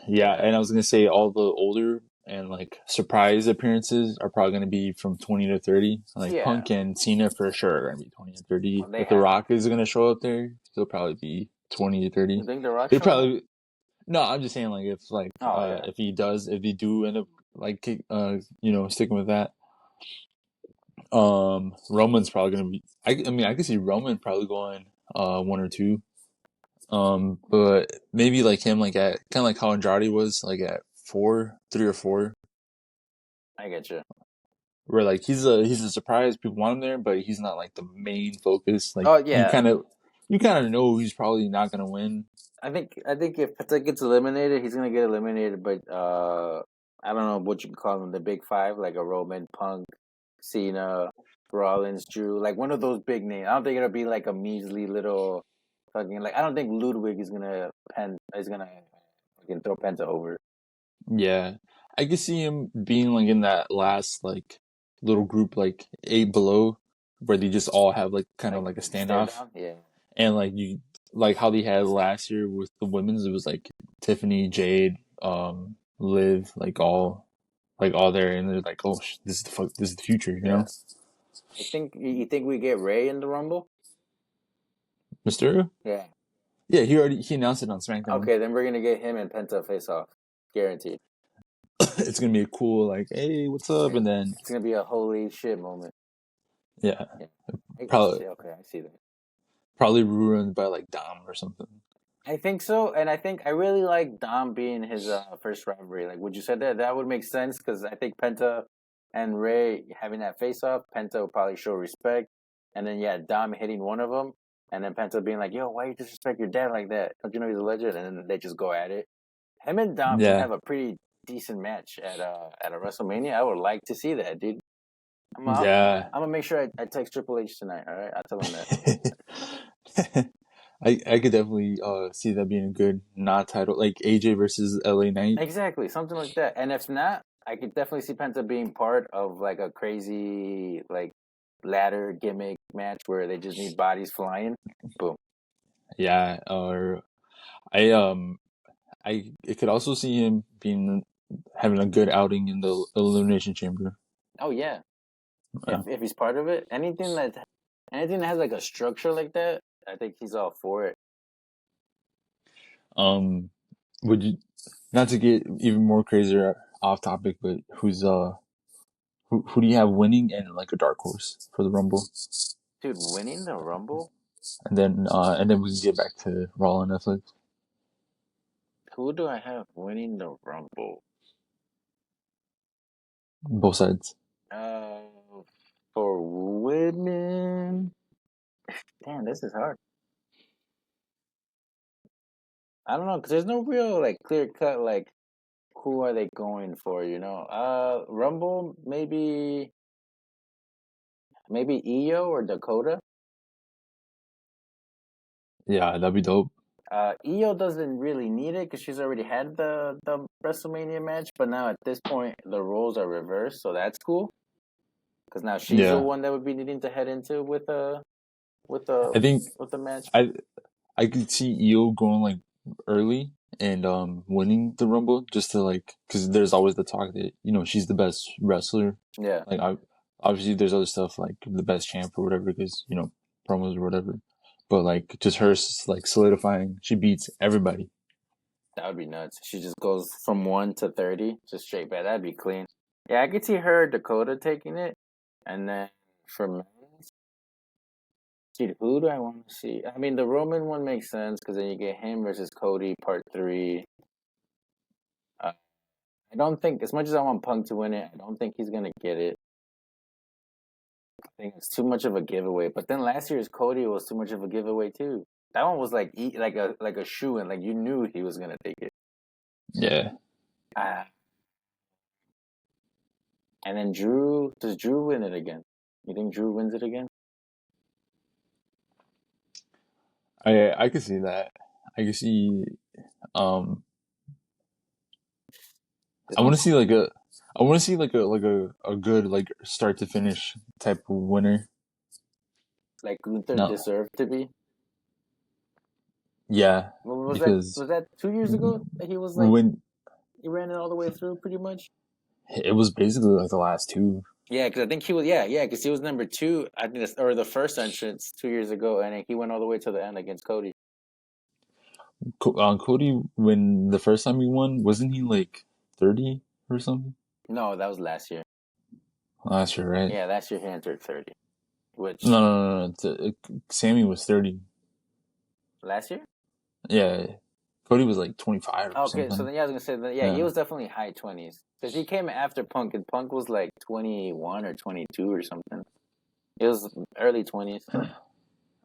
Yeah, and I was gonna say all the older and like surprise appearances are probably gonna be from 20 to 30. Like Yeah, Punk and Cena for sure are gonna be 20 to 30. well, they If The have to. Rock is gonna show up there, he'll probably be 20 to You 30. think The Rock's They showing up? probably no. I'm just saying like Oh yeah, if he do end up like sticking with that. Roman's probably gonna be. I mean I could see Roman probably going 1 or 2. But maybe like him, like at kind of like how Andrade was, like at 3 or 4, I get you. where like he's a surprise. People want him there, but he's not like the main focus. Like Oh yeah, you kind of know he's probably not gonna win. I think if Penta gets eliminated, he's gonna get eliminated. But I don't know what you can call them, the big five, like a Roman, Punk, Cena, Rollins, Drew, like one of those big names. I don't think it'll be like a measly little fucking like. I don't think Ludwig is gonna fucking throw Penta over. Yeah, I could see him being like in that last like little group, like eight below, where they just all have like kind of Like like a stare standoff, down, yeah. and like how they had last year with the women's, it was like Tiffany, Jade, Liv, like all there, and they're like, oh, this is the future, you Yeah. know, I think you think we get Ray in the Rumble? Mysterio. Yeah. Yeah, he announced it on SmackDown. Okay, then we're gonna get him and Penta face off, guaranteed. It's gonna be a cool like, hey, what's up, Yeah. and then It's gonna be a holy shit moment. yeah, Yeah. probably Okay, I see that. probably ruined by like Dom or something. I think so, and I think I really like Dom being his first rivalry. Like, would you say that would make sense? Because I think Penta and Ray having that face off, Penta will probably show respect, and then yeah, Dom hitting one of them, and then Penta being like, "Yo, why you disrespect your dad like that? Don't you know he's a legend?" And then they just go at it. Him and Dom should Yeah, have a pretty decent match at a WrestleMania. I would like to see that, dude. yeah. I'm gonna make sure I text Triple H tonight. All right, I'll tell him that. I could definitely see that being a good not title like AJ versus LA Knight. Exactly, something like that. And if not, I could definitely see Penta being part of like a crazy like ladder gimmick match where they just need bodies flying. Boom. Yeah, or I it could also see him being having a good outing in the Elimination Chamber. Oh yeah. Yeah. If he's part of it, anything that has like a structure like that, I think he's all for it. Um, would you not to get even more crazier off topic, but who do you have winning and like a dark horse for the Rumble? Dude, winning the Rumble? And then we can get back to Raw on Netflix. Who do I have winning the Rumble? Both sides. Uh, for women, damn, this is hard. I don't know because there's no real like clear cut like who are they going for? Rumble maybe Io or Dakota. Yeah, that'd be dope. Io doesn't really need it because she's already had the WrestleMania match, but now at this point the roles are reversed, so that's cool because now she's the Yeah, one that would be needing to head into with the I think with the match. I I could see Io going like early and winning the Rumble just to like because there's always the talk that she's the best wrestler. Yeah, Like obviously there's other stuff like the best champ or whatever because promos or whatever, but like just her like solidifying she beats everybody. that would be nuts. She just goes from 1 to 30, just straight back. That'd be clean. Yeah, I could see her Dakota taking it, and then for men's, dude, who do I want to see? I mean, the Roman one makes sense because then you get him versus Cody, part three. Uh, I don't think, as much as I want Punk to win it, I don't think he's gonna get it. I think it's too much of a giveaway. But then last year's Cody was too much of a giveaway too. That one was like a shoe in, like you knew he was gonna take it. Yeah, Ah, and then does Drew win it again? You think Drew wins it again? I could see that. I could see um This I want one's to see like a good like start to finish type of winner. like Gunther No, deserved to be. yeah, What was that? because Was that 2 years ago that he was like when he ran it all the way through pretty much? it was basically like the last two. Yeah, because I think he was. Yeah, because he was number two. I think or the first entrance 2 years ago, and he went all the way to the end against Cody. Cody, when the first time he won, wasn't he like 30 or something? No, that was last year. Last year, right? Yeah, last year he entered 30. Which No, no, no, no. Sammy was 30. last year? Yeah, Cody was like 25 or Okay, so something. then yeah, I was gonna say that. Yeah, he Yeah, was definitely high 20s because he came after Punk, and Punk was like 21 or 22 or something. It was early 20s.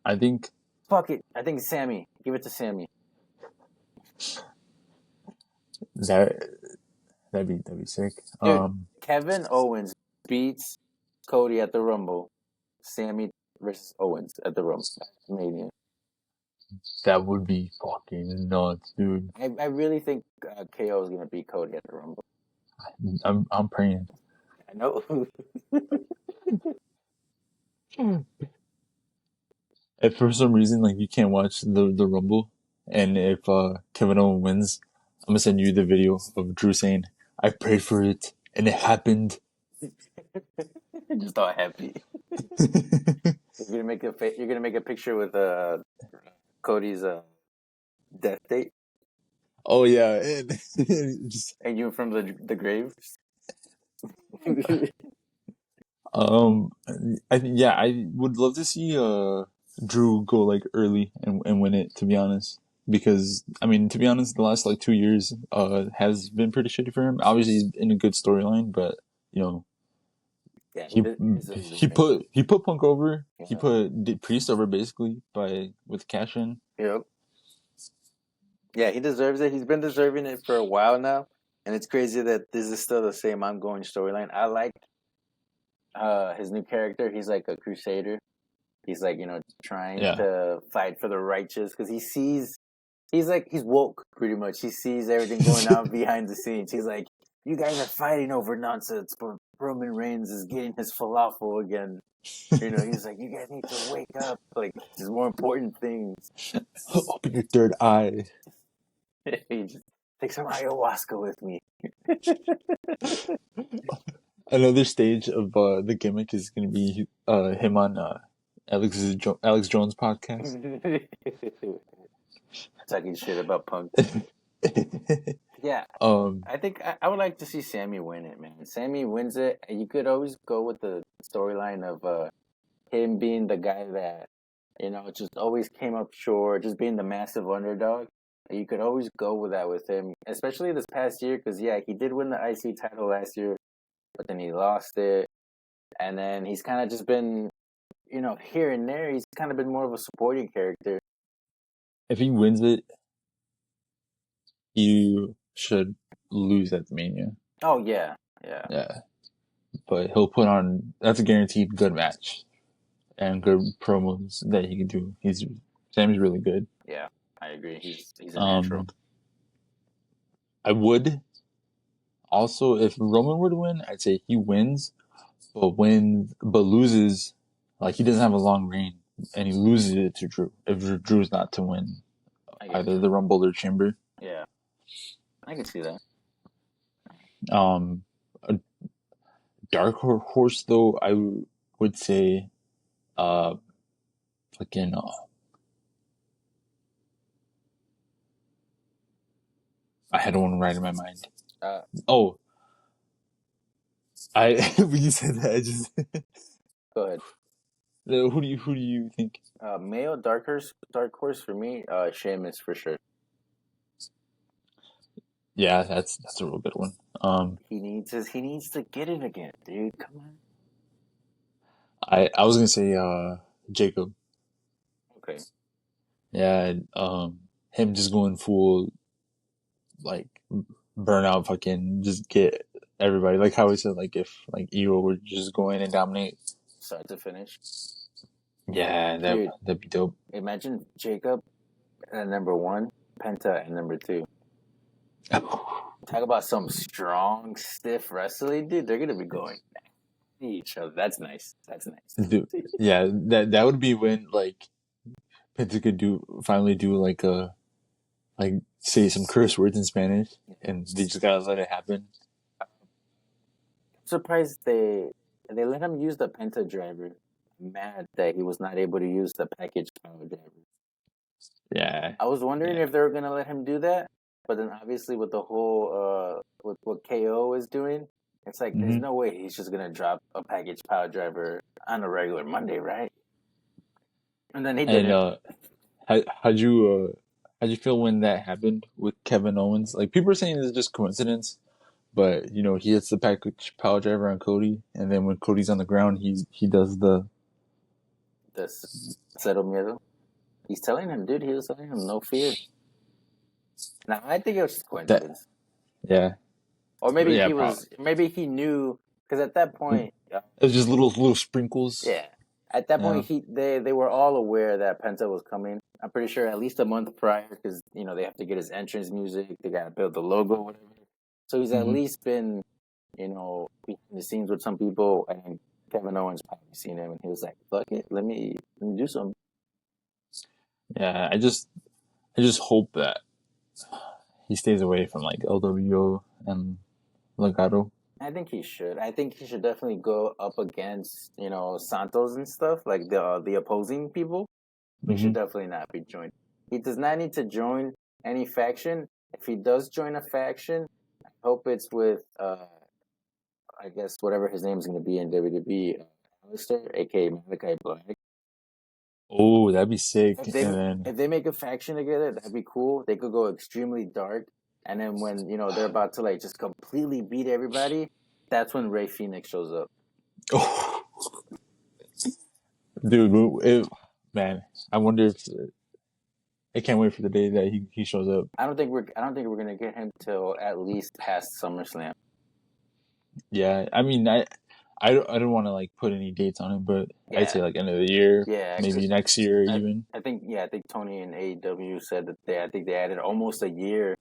I think Fuck it, I think Sammy. Give it to Sammy. That that'd be sick. Dude, Kevin Owens beats Cody at the Rumble. Sammy versus Owens at the Rumble. Mania. That would be fucking nuts, dude. I really think KO is gonna beat Cody at the Rumble. I'm praying. I know. If for some reason like you can't watch the Rumble, and if Kevin Owens wins, I'm gonna send you the video of Drew saying, "I prayed for it and it happened." Just all happy. You're gonna make a picture with Cody's death date Oh yeah, and just and you from the grave. I would love to see Drew go like early and win it, to be honest. Because I mean, to be honest, the last like 2 years has been pretty shitty for him. Obviously, he's in a good storyline, but you know, Yeah, he he put Punk over. Yeah. He put Priest over basically with cash in. Yep. Yeah, he deserves it. He's been deserving it for a while now, and it's crazy that this is still the same ongoing storyline. I like his new character. He's like a crusader. He's like trying to fight for the righteous because he sees. He's woke pretty much. He sees everything going on behind the scenes. He's like, you guys are fighting over nonsense, but Roman Reigns is getting his falafel again. He's like, you guys need to wake up. Like, there's more important things. Open your third eye. He just take some ayahuasca with me. Another stage of the gimmick is going to be him on Alex Jones podcast. Talking shit about Punk. Yeah. I think I would like to see Sammy win it, man. Sammy wins it. You could always go with the storyline of him being the guy that, just always came up short, just being the massive underdog. You could always go with that with him, especially this past year, because, yeah, he did win the IC title last year, but then he lost it. And then he's kind of just been, here and there, he's kind of been more of a supporting character. If he wins it, you should lose at the Mania. Oh, yeah. Yeah. But he'll put on, that's a guaranteed good match and good promos that he can do. Sammy's really good. Yeah, I agree. He's a natural. I would also, if Roman were to win, I'd say he wins, but loses, like he doesn't have a long reign, and he loses it to Drew. If Drew's not to win either the Rumble or Chamber. Yeah, I can see that. A dark horse though, I would say, fucking. I had one right in my mind. When you said that, I just go ahead. Who do you think? Male dark horse for me, Sheamus for sure. Yeah, that's a real good one. He needs to get it again, dude. Come on. I was gonna say Jacob. Okay. Yeah, him just going full like burnout, fucking just get everybody. Like how he said, like if like Ego would just go in and dominate, start to finish. Yeah, that'd be dope. Imagine Jacob at number 1, Penta at number 2. Talk about some strong, stiff wrestling, dude. They're gonna be going at each other. That's nice. Dude, yeah, that would be when like Penta could finally do like say some curse words in Spanish, and they just gotta let it happen. I'm surprised they let him use the Penta driver. I'm mad that he was not able to use the package power driver. Yeah, I was wondering if they were gonna let him do that, but then obviously with the whole with what KO is doing, it's like there's no way he's just gonna drop a package power driver on a regular Monday, right? And then he did it. How'd you feel when that happened with Kevin Owens? Like people are saying it's just coincidence, but he hits the package power driver on Cody, and then when Cody's on the ground, he does the Cero Miedo. He's telling him, dude. He was telling him, no fear. Now I think it was just That coincidence, yeah, or maybe yeah, he probably. was, maybe he knew because at that It point, was just little sprinkles. yeah, at that Yeah. point they were all aware that Penta was coming. I'm pretty sure at least a month prior because they have to get his entrance music, they got to build the logo, whatever. So he's at Hmm. least been behind the scenes with some people, and Kevin Owens probably seen him, and he was like, "Fuck it, let me do something." Yeah, I just hope that he stays away from like LWO and Legado. I think he should. I think he should definitely go up against Santos and stuff like the opposing people. But he should Hmm. definitely not be joined. He does not need to join any faction. If he does join a faction, I hope it's with I guess whatever his name's going to be in WWE, Alistair, aka Malachi Black. Oh, that'd be sick. If they And then if they make a faction together, that'd be cool. They could go extremely dark, and then when they're about to like just completely beat everybody, that's when Ray Phoenix shows up. oh, dude, man, I wonder if I can't wait for the day that he shows up. I don't think we're gonna get him till at least past SummerSlam. Yeah, I mean, I don't want to like put any dates on it, but I'd Yeah, say like end of the year, yeah. maybe next year I, even. I think Tony and AEW said that I think they added almost a year.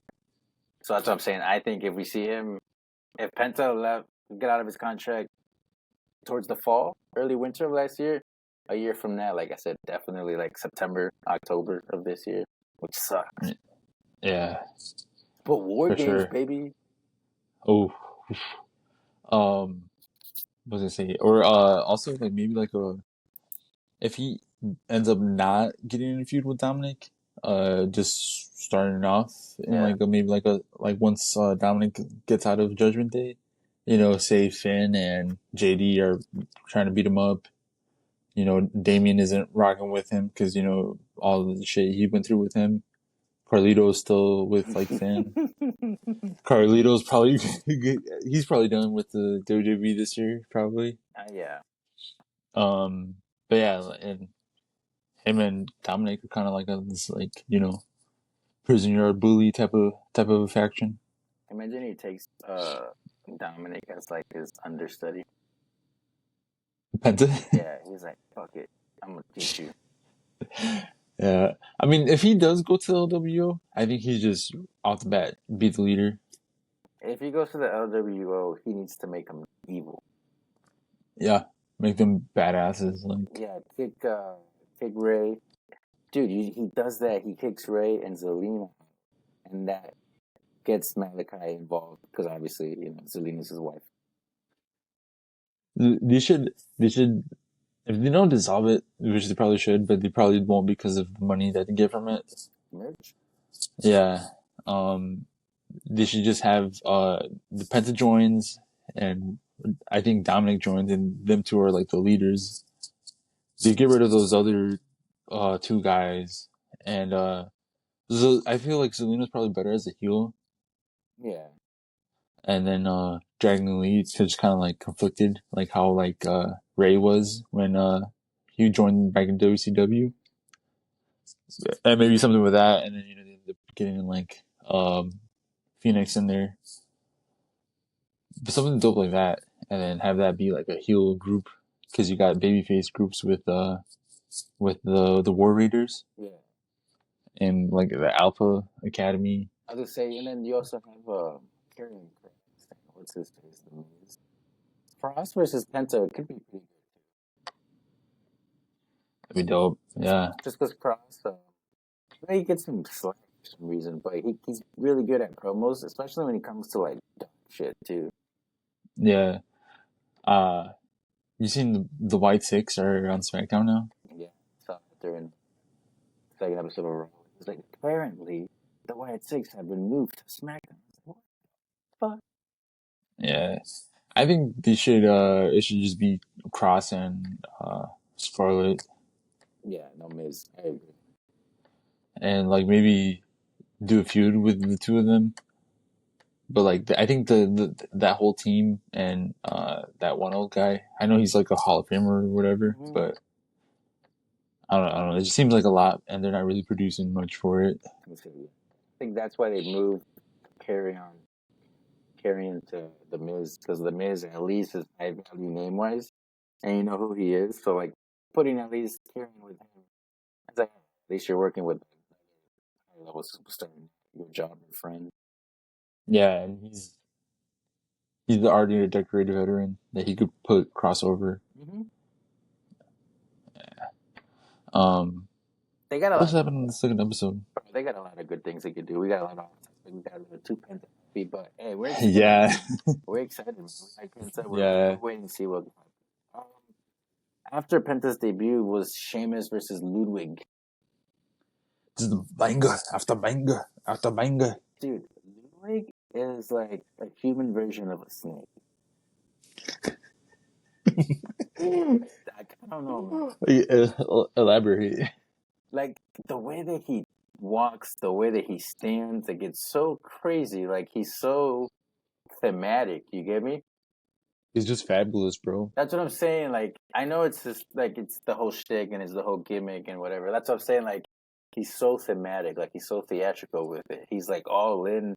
So that's what I'm saying. I think if we see him, if Penta get out of his contract towards the fall, early winter of last year, a year from now, like I said, definitely like September, October of this year, which sucks. Yeah, But War for Games, sure. baby. Oh, what was I say? Or also like maybe like a if he ends up not getting in a feud with Dominic, just starting off in Yeah. like a maybe like once Dominic gets out of Judgment Day, say Finn and JD are trying to beat him up. Damien isn't rocking with him because all the shit he went through with him. Carlito's still with like Finn. Carlito's probably he's probably done with the WWE this year, probably. Yeah. Um, but yeah, and him and Dominic are kind of like this like prison yard bully type of faction. Imagine he takes Dominic as like his understudy. Penta. Yeah, he's like, fuck it, I'm gonna teach you. Yeah, I mean, if he does go to the LWO, I think he's just off the bat be the leader. If he goes to the LWO, he needs to make him evil. Yeah, make them badasses. Like, Yeah, kick Ray, dude. He does that. He kicks Ray and Zelina, and that gets Malachi involved because obviously Zelina's his wife. they should if they don't dissolve it, which they probably should, but they probably won't because of the money that they get from it. Merch. Yeah. Um, they should just have the Penta joins, and I think Dominic joins, and them two are like the leaders. They get rid of those other two guys, and I feel like Zelina's probably better as a heel, Yeah, and then Dragon Lee just kind of like conflicted, like how like Ray was when he joined back in WCW, and maybe something with that, and then they end up getting like Phoenix in there, but something dope like that, and then have that be like a heel group because you got babyface groups with the War Raiders yeah. and like the Alpha Academy. I was gonna say, and then you also have Karrion Kross. What's his face? The Miz. Cross versus Penta could be pretty That'd be dope. Yeah, good. Just because Cross, he gets some slack for some reason, but he's really good at promos, especially when it comes to like dark shit too. yeah. Uh, you seen the White Six are on SmackDown now? Yeah, so during the second episode of Raw, it's like apparently the White Six have been moved to SmackDown. What the fuck? Yeah, I think they should. It should just be Cross and Scarlet, Yeah, no Miz. I agree. and like maybe do a feud with the two of them. But like, I think that whole team and that one old guy. I know he's like a Hall of Famer or whatever, Mm-hmm. but I don't know. It just seems like a lot, and they're not really producing much for it. They think that's why they moved carrying to the Miz because the Miz at least is high value name wise, and you know who he is. So like putting at least carrying with him, it's like at least you're working with a high level superstar, your job and friend. Yeah, and he's already a decorated veteran that he could put crossover. Mm-hmm. They got a What else lot. happened in the second episode? They got a lot of good things they could do. We got a lot of. We got two Penta happy, but hey, we're excited. Yeah, We're excited. Man. Like I said, yeah. we're waiting to see what. Um, After Penta's debut was Sheamus versus Ludwig. Just banger after banger after banger. Dude, Ludwig is like a human version of a snake. I don't know, man. Elaborate. Like the way that he walks, the way that he stands, like it's so crazy. Like he's so thematic. You get me? He's just fabulous, bro. That's what I'm saying. Like I know it's just like it's the whole shtick and it's the whole gimmick and whatever. That's what I'm saying. Like he's so thematic. Like he's so theatrical with it. He's like all in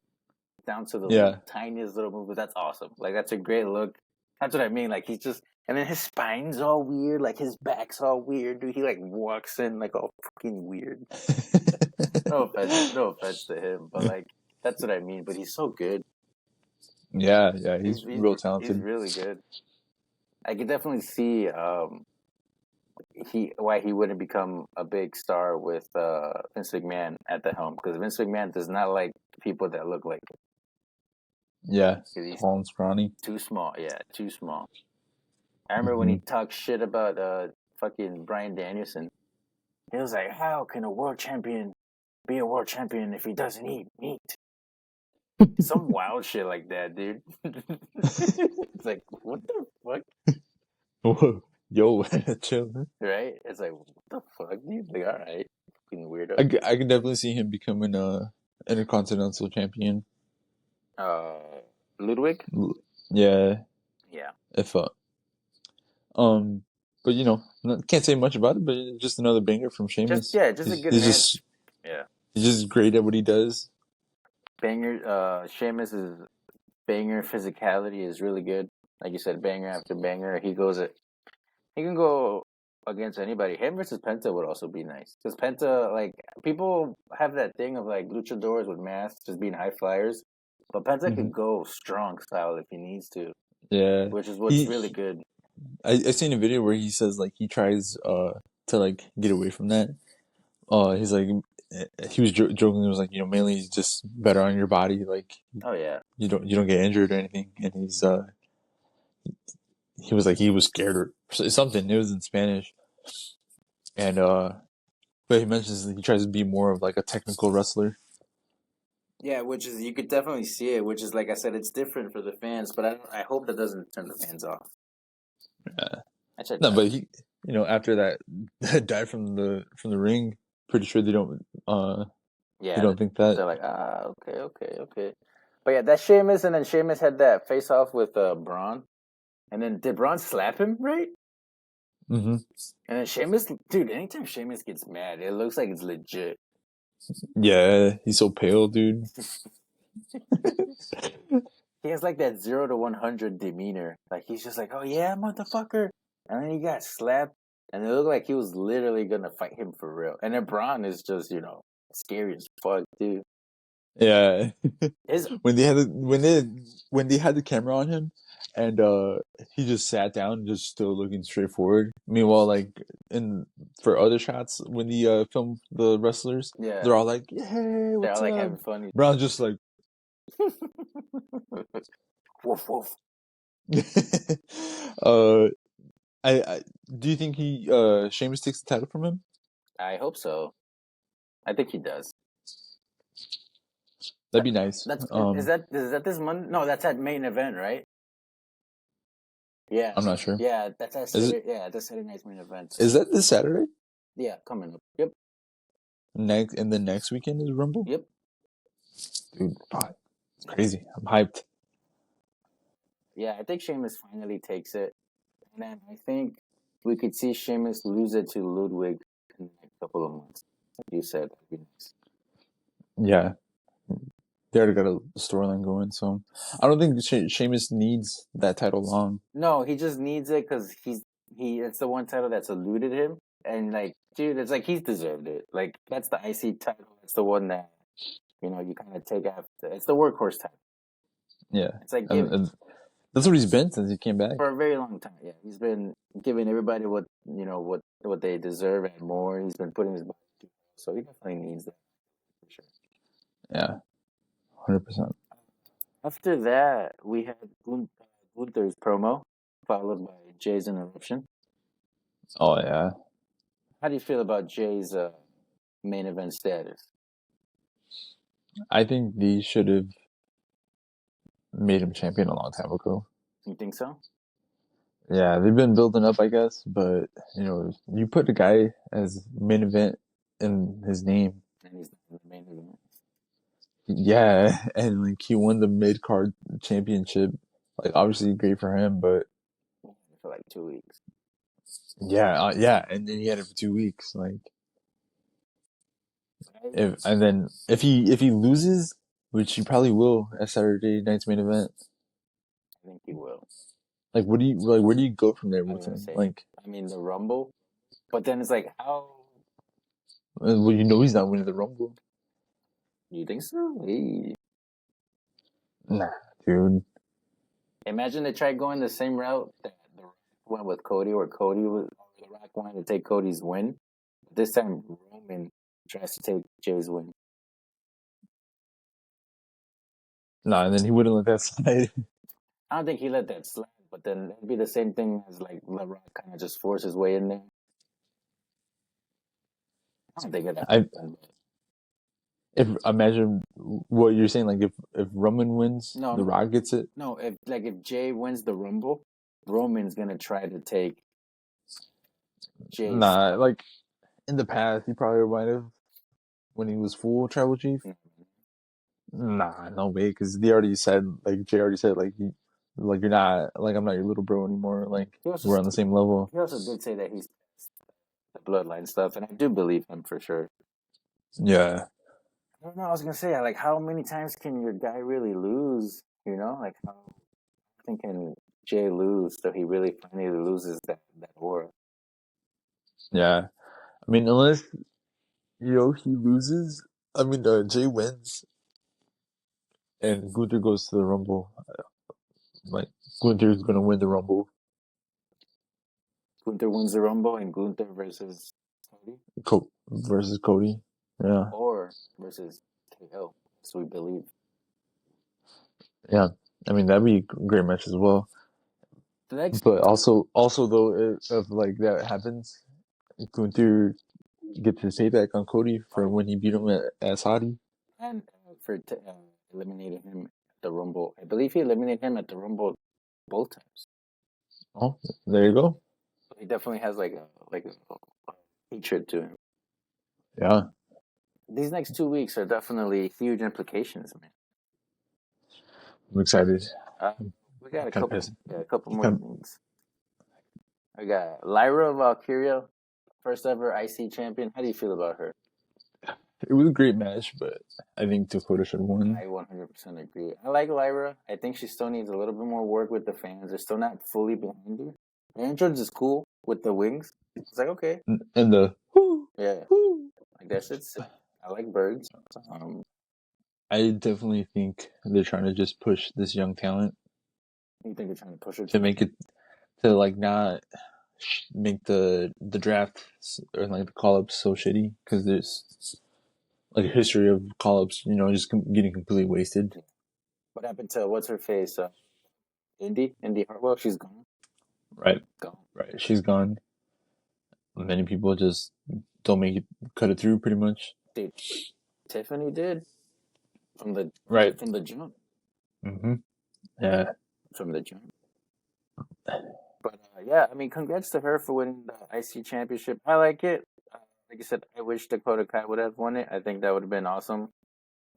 down to the Yeah. tiniest little movement. That's awesome. Like that's a great look. That's what I mean. Like he's just, and then his spine's all weird. Like his back's all weird, dude. He like walks in like all fucking weird. No offense to him, but like that's what I mean. But he's so good. Yeah, he's real talented. He's really good. I could definitely see why he wouldn't become a big star with Vince McMahon at the helm because Vince McMahon does not like people that look like him. Yeah, He's tall and scrawny. too small. Yeah, too small. I remember when he talked shit about fucking Bryan Danielson. He was like, "How can a world champion be a world champion if he doesn't eat meat?" Some wild shit like that, dude. It's like, what the fuck? Whoa. Yo, chill. Right? It's like, what the fuck, dude? Like, all right, fucking weirdo. I can definitely see him becoming a intercontinental champion. Ludwig? Yeah. Yeah. If but you know, can't say much about it. But it's just another banger from Sheamus. Just a good match. He's just great at what he does. Banger. Sheamus' banger physicality is really good. Like you said, banger after banger. He can go against anybody. Him versus Penta would also be nice because Penta, like people have that thing of like luchadors with masks just being high flyers, but Penta could go strong style if he needs to. Yeah, which is what's really good. I seen a video where he says like he tries to like get away from that. He's like he was joking. He was like, you know, mainly he's just better on your body. Like, oh yeah, you don't get injured or anything. And he was like he was scared or something. It was in Spanish, and but he mentions that he tries to be more of like a technical wrestler. Yeah, which is you could definitely see it. Which is like I said, it's different for the fans, but I hope that doesn't turn the fans off. No, but he, you know, after that died from the ring, pretty sure they don't. They don't think that. They're like, okay. But yeah, that Sheamus, and then Sheamus had that face off with Braun, and then did Braun slap him right? Mm-hmm. And then Sheamus, dude, anytime Sheamus gets mad, it looks like it's legit. Yeah, he's so pale, dude. He has like that 0 to 100 demeanor. Like he's just like, oh yeah, motherfucker. And then he got slapped, and it looked like he was literally gonna fight him for real. And then Braun is just, scary as fuck, dude. Yeah. when they had the camera on him, and he just sat down, just still looking straight forward. Meanwhile, like for other shots, when they film the wrestlers, they're all like, "Hey, what's up?" Like having fun. Braun's just like, woof woof. I do you think Sheamus takes the title from him? I hope so. I think he does. That'd be nice. Is that this Monday? No, that's at main event, right? Yeah, I'm not sure. Yeah, that's Saturday. That's Saturday night's main event. Is that this Saturday? Yeah, coming up. Yep. Next weekend is Rumble. Yep. Dude, it's crazy. I'm hyped. Yeah, I think Sheamus finally takes it, and then I think we could see Sheamus lose it to Ludwig in the next couple of months. Like you said, that'd be nice. Yeah, they already got a storyline going. So I don't think Sheamus needs that title long. No, he just needs it because it's the one title that's eluded him, and like, dude, it's like he's deserved it. Like that's the IC title. It's the one that you kind of take after. It's the workhorse title. Yeah, It's like and that's what he's been since he came back. for a very long time. Yeah, he's been giving everybody what they deserve and more. He's been putting his body through, so he definitely needs that for sure. Yeah, 100%. After that, we had Gunther's promo, followed by Jay's interruption. Oh yeah, How do you feel about Jay's main event status? I think they should have made him champion a long time ago. You think so? Yeah, they've been building up, I guess, but you put the guy as main event in his name. And he's not the main event. Yeah, and like he won the mid card championship. Like obviously great for him, but For like 2 weeks. yeah, and then he had it for 2 weeks. Like if he loses, which he probably will at Saturday night's main event. I think he will. Like where do you go from there with him? The Rumble, but then it's like how. Well, he's not winning the Rumble. You think so? Hey. Nah, dude. Imagine they tried going the same route that The Rock went with Cody, where The Rock wanted to take Cody's win. This time, Roman tries to take Jay's win. Nah, and then he wouldn't let that slide. I don't think he let that slide, but then it'd be the same thing as like The Rock kind of just forced his way in there. I don't think it'd happen. If imagine what you're saying, like if Roman wins, The Rock gets it. No, if Jay wins the Rumble, Roman's gonna try to take Jay's. Nah, like in the past, he probably might have when he was full tribal chief. Nah, no way, because they already said Jay already said like you're not I'm not your little bro anymore. Like we're on the same level. He also did say that he's the bloodline stuff, and I do believe him for sure. Yeah. I don't know. I was gonna say, like, how many times can your guy really lose? Like, how often can Jay lose so he really finally loses that aura? Yeah, I mean, unless he loses. I mean, Jay wins, and Gunther goes to the Rumble. Like Gunther's gonna win the Rumble. Gunther wins the Rumble, and Gunther versus Cody. Versus Cody. Yeah. Or versus KO, so we believe. Yeah, I mean that'd be a great match as well. But also though, if like that happens, Gunther gets his payback on Cody for when he beat him at Saudi, and for eliminating him at the Rumble. I believe he eliminated him at the Rumble both times. Oh, there you go. He definitely has like a hatred to him. Yeah. These next 2 weeks are definitely huge implications, man. I'm excited. We got a couple more things. We got Lyra Valkyria, first ever IC champion. How do you feel about her? It was a great match, but I think Dakota should have won. I 100% agree. I like Lyra. I think she still needs a little bit more work with the fans. They're still not fully behind her. The entrance is cool with the wings. It's like, okay. And the whoo, yeah, whoo. Like that shit's sick. I like birds. I definitely think they're trying to just push this young talent. You think they're trying to push her to make it to like not make the draft or like the call ups so shitty because there's like a history of call ups, just getting completely wasted. What happened to what's her face? Indy Hartwell. She's gone. Right. Right. She's gone. Many people just don't make it, cut it through pretty much. Dude, Tiffany did from the jump. Mm-hmm. Yeah. From the jump. But yeah, I mean, congrats to her for winning the IC championship. I like it. Like I said, I wish Dakota Kai would have won it. I think that would have been awesome.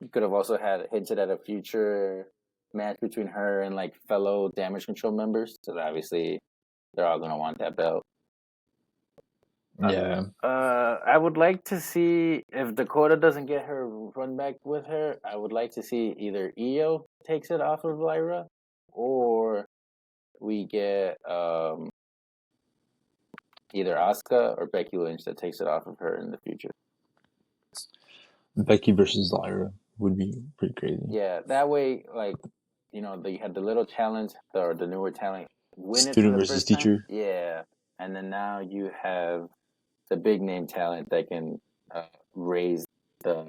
You could have also hinted at a future match between her and like fellow Damage Control members. So obviously, they're all gonna want that belt. Yeah. I would like to see if Dakota doesn't get her run back with her. I would like to see either Io takes it off of Lyra, or we get either Asuka or Becky Lynch that takes it off of her in the future. Becky versus Lyra would be pretty crazy. Yeah, that way, like, you know, you had the little talent or the newer talent win it for Student the versus first time. teacher. Yeah, and then now you have the big name talent that can raise the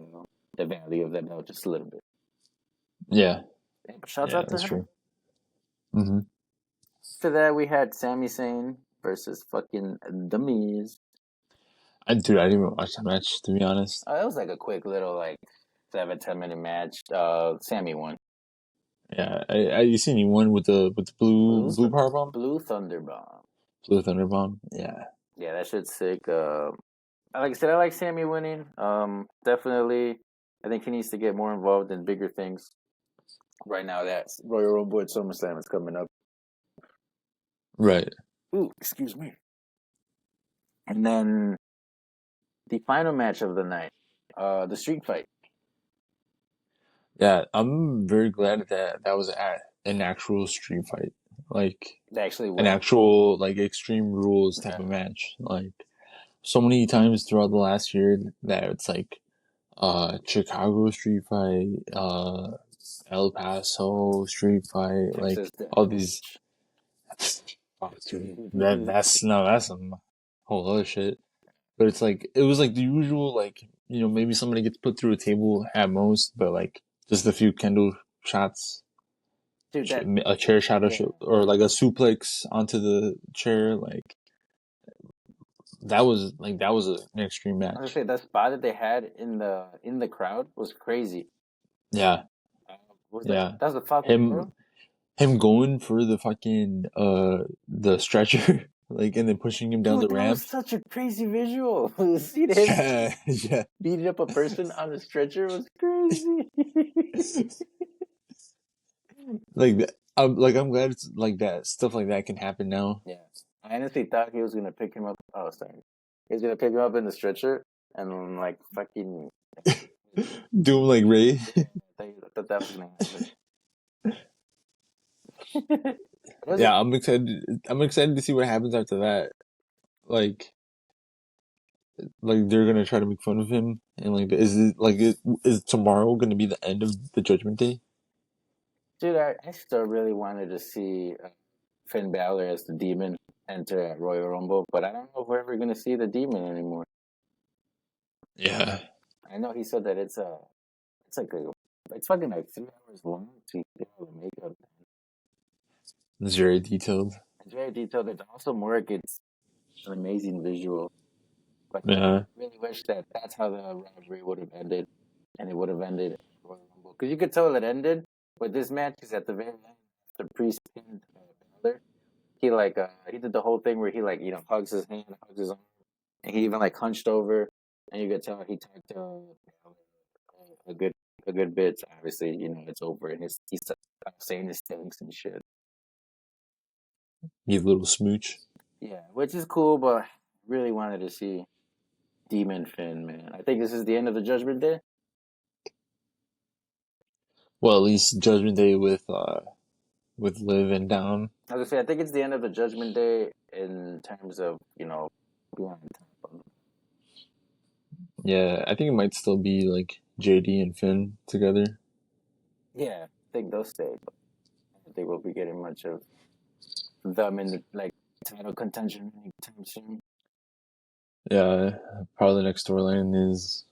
the value of that belt just a little bit. Yeah. Shouts Yeah, out to that's her. true. Mm-hmm. After that, we had Sami Zayn versus fucking The Miz. Dude, I didn't even watch that match, to be honest. It was like a quick little like 7-10 minute match. Sammy won. Yeah, you seen he won with the blue power bomb, Blue Thunder Bomb. blue thunder bomb. Yeah, Yeah, that shit's sick. Like I said, I like Sammy winning. Definitely, I think he needs to get more involved in bigger things. Right now, that Royal Rumble at SummerSlam is coming up. right. Ooh, excuse me. And then the final match of the night, the street fight. Yeah, I'm very glad that that was an actual street fight, like They actually an went. actual like Extreme Rules type Yeah. of match. Like so many times throughout the last year that it's like Chicago street fight, El Paso street fight, like Texas Death all these. Match. Oh, dude, that's some whole other shit. But it's like it was like the usual, like maybe somebody gets put through a table at most, but like just a few kendo shots, Dude, that a chair shot yeah. or like a suplex onto the chair, like that was an extreme I was gonna match. say that spot that they had in the crowd was crazy. Yeah, Uh, was yeah. that was the Falcon Him Arrow? him going for the fucking the stretcher, like and then pushing him down Dude, the that was ramp. such a crazy visual. See him Yeah, yeah. beating up a person on a stretcher was crazy. I'm glad it's like that stuff like that can happen now. Yeah, I honestly thought he was gonna pick him up. Oh, sorry, he was gonna pick him up in the stretcher and like fucking. Do him like Ray. I thought that was gonna happen. Was it? Yeah, I'm excited. I'm excited to see what happens after that. Like, like they're gonna try to make fun of him, and like, is tomorrow gonna be the end of the Judgment Day? Dude, I still really wanted to see Finn Balor as the Demon enter at Royal Rumble, but I don't know if we're ever gonna see the Demon anymore. Yeah, I know he said that it's like it's fucking like 3 hours long to get all the makeup. it's very detailed. It's very detailed. It's awesome work. It's an amazing visual. But Yeah, I really wish that that's how the rivalry would have ended, and it would have ended at Royal Rumble because you could tell it ended with this match. Because at the very end, the priest pinned Balor. He did the whole thing where he hugs his hand, hugs his arm, and he even like hunched over, and you could tell he talked to a good bit. So obviously, it's over, and he's saying his things and shit. you little smooch. Yeah, which is cool, but really wanted to see Demon Finn, man. I think this is the end of the Judgment Day. Well, at least Judgment Day with Liv and Down. I was gonna say, I think it's the end of the Judgment Day in terms of being on top. Yeah, I think it might still be like JD and Finn together. Yeah, I think they'll stay. But I don't think we'll be getting much of them in the title contention anytime soon. Yeah, probably the next storyline is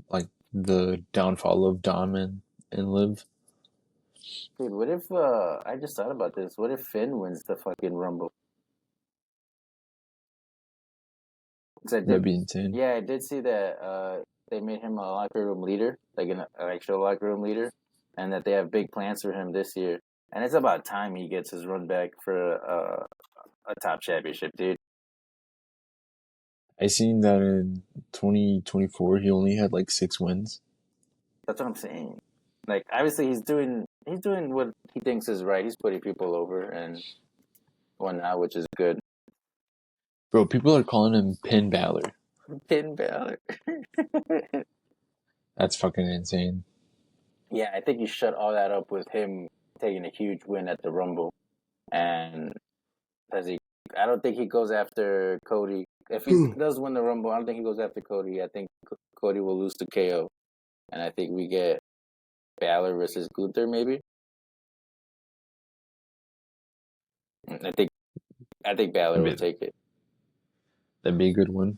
like the downfall of Dom and Liv. Dude, what if I just thought about this? What if Finn wins the fucking Rumble? 'Cause That'd be insane. I did see that they made him a locker room leader, like an actual locker room leader, and that they have big plans for him this year. And it's about time he gets his run back for a top championship, dude. I seen that in 2024 he only had like 6 wins. That's what I'm saying. Like, obviously, he's doing what he thinks is right. He's putting people over and whatnot, which is good. Bro, people are calling him Pin Balor. Finn Balor. That's fucking insane. Yeah, I think you shut all that up with him taking a huge win at the Rumble, and because I don't think he goes after Cody. If he does win the Rumble, I don't think he goes after Cody. I think Cody will lose to KO, and I think we get Balor versus Gunther maybe. I think Balor will take it. That'd be a good one.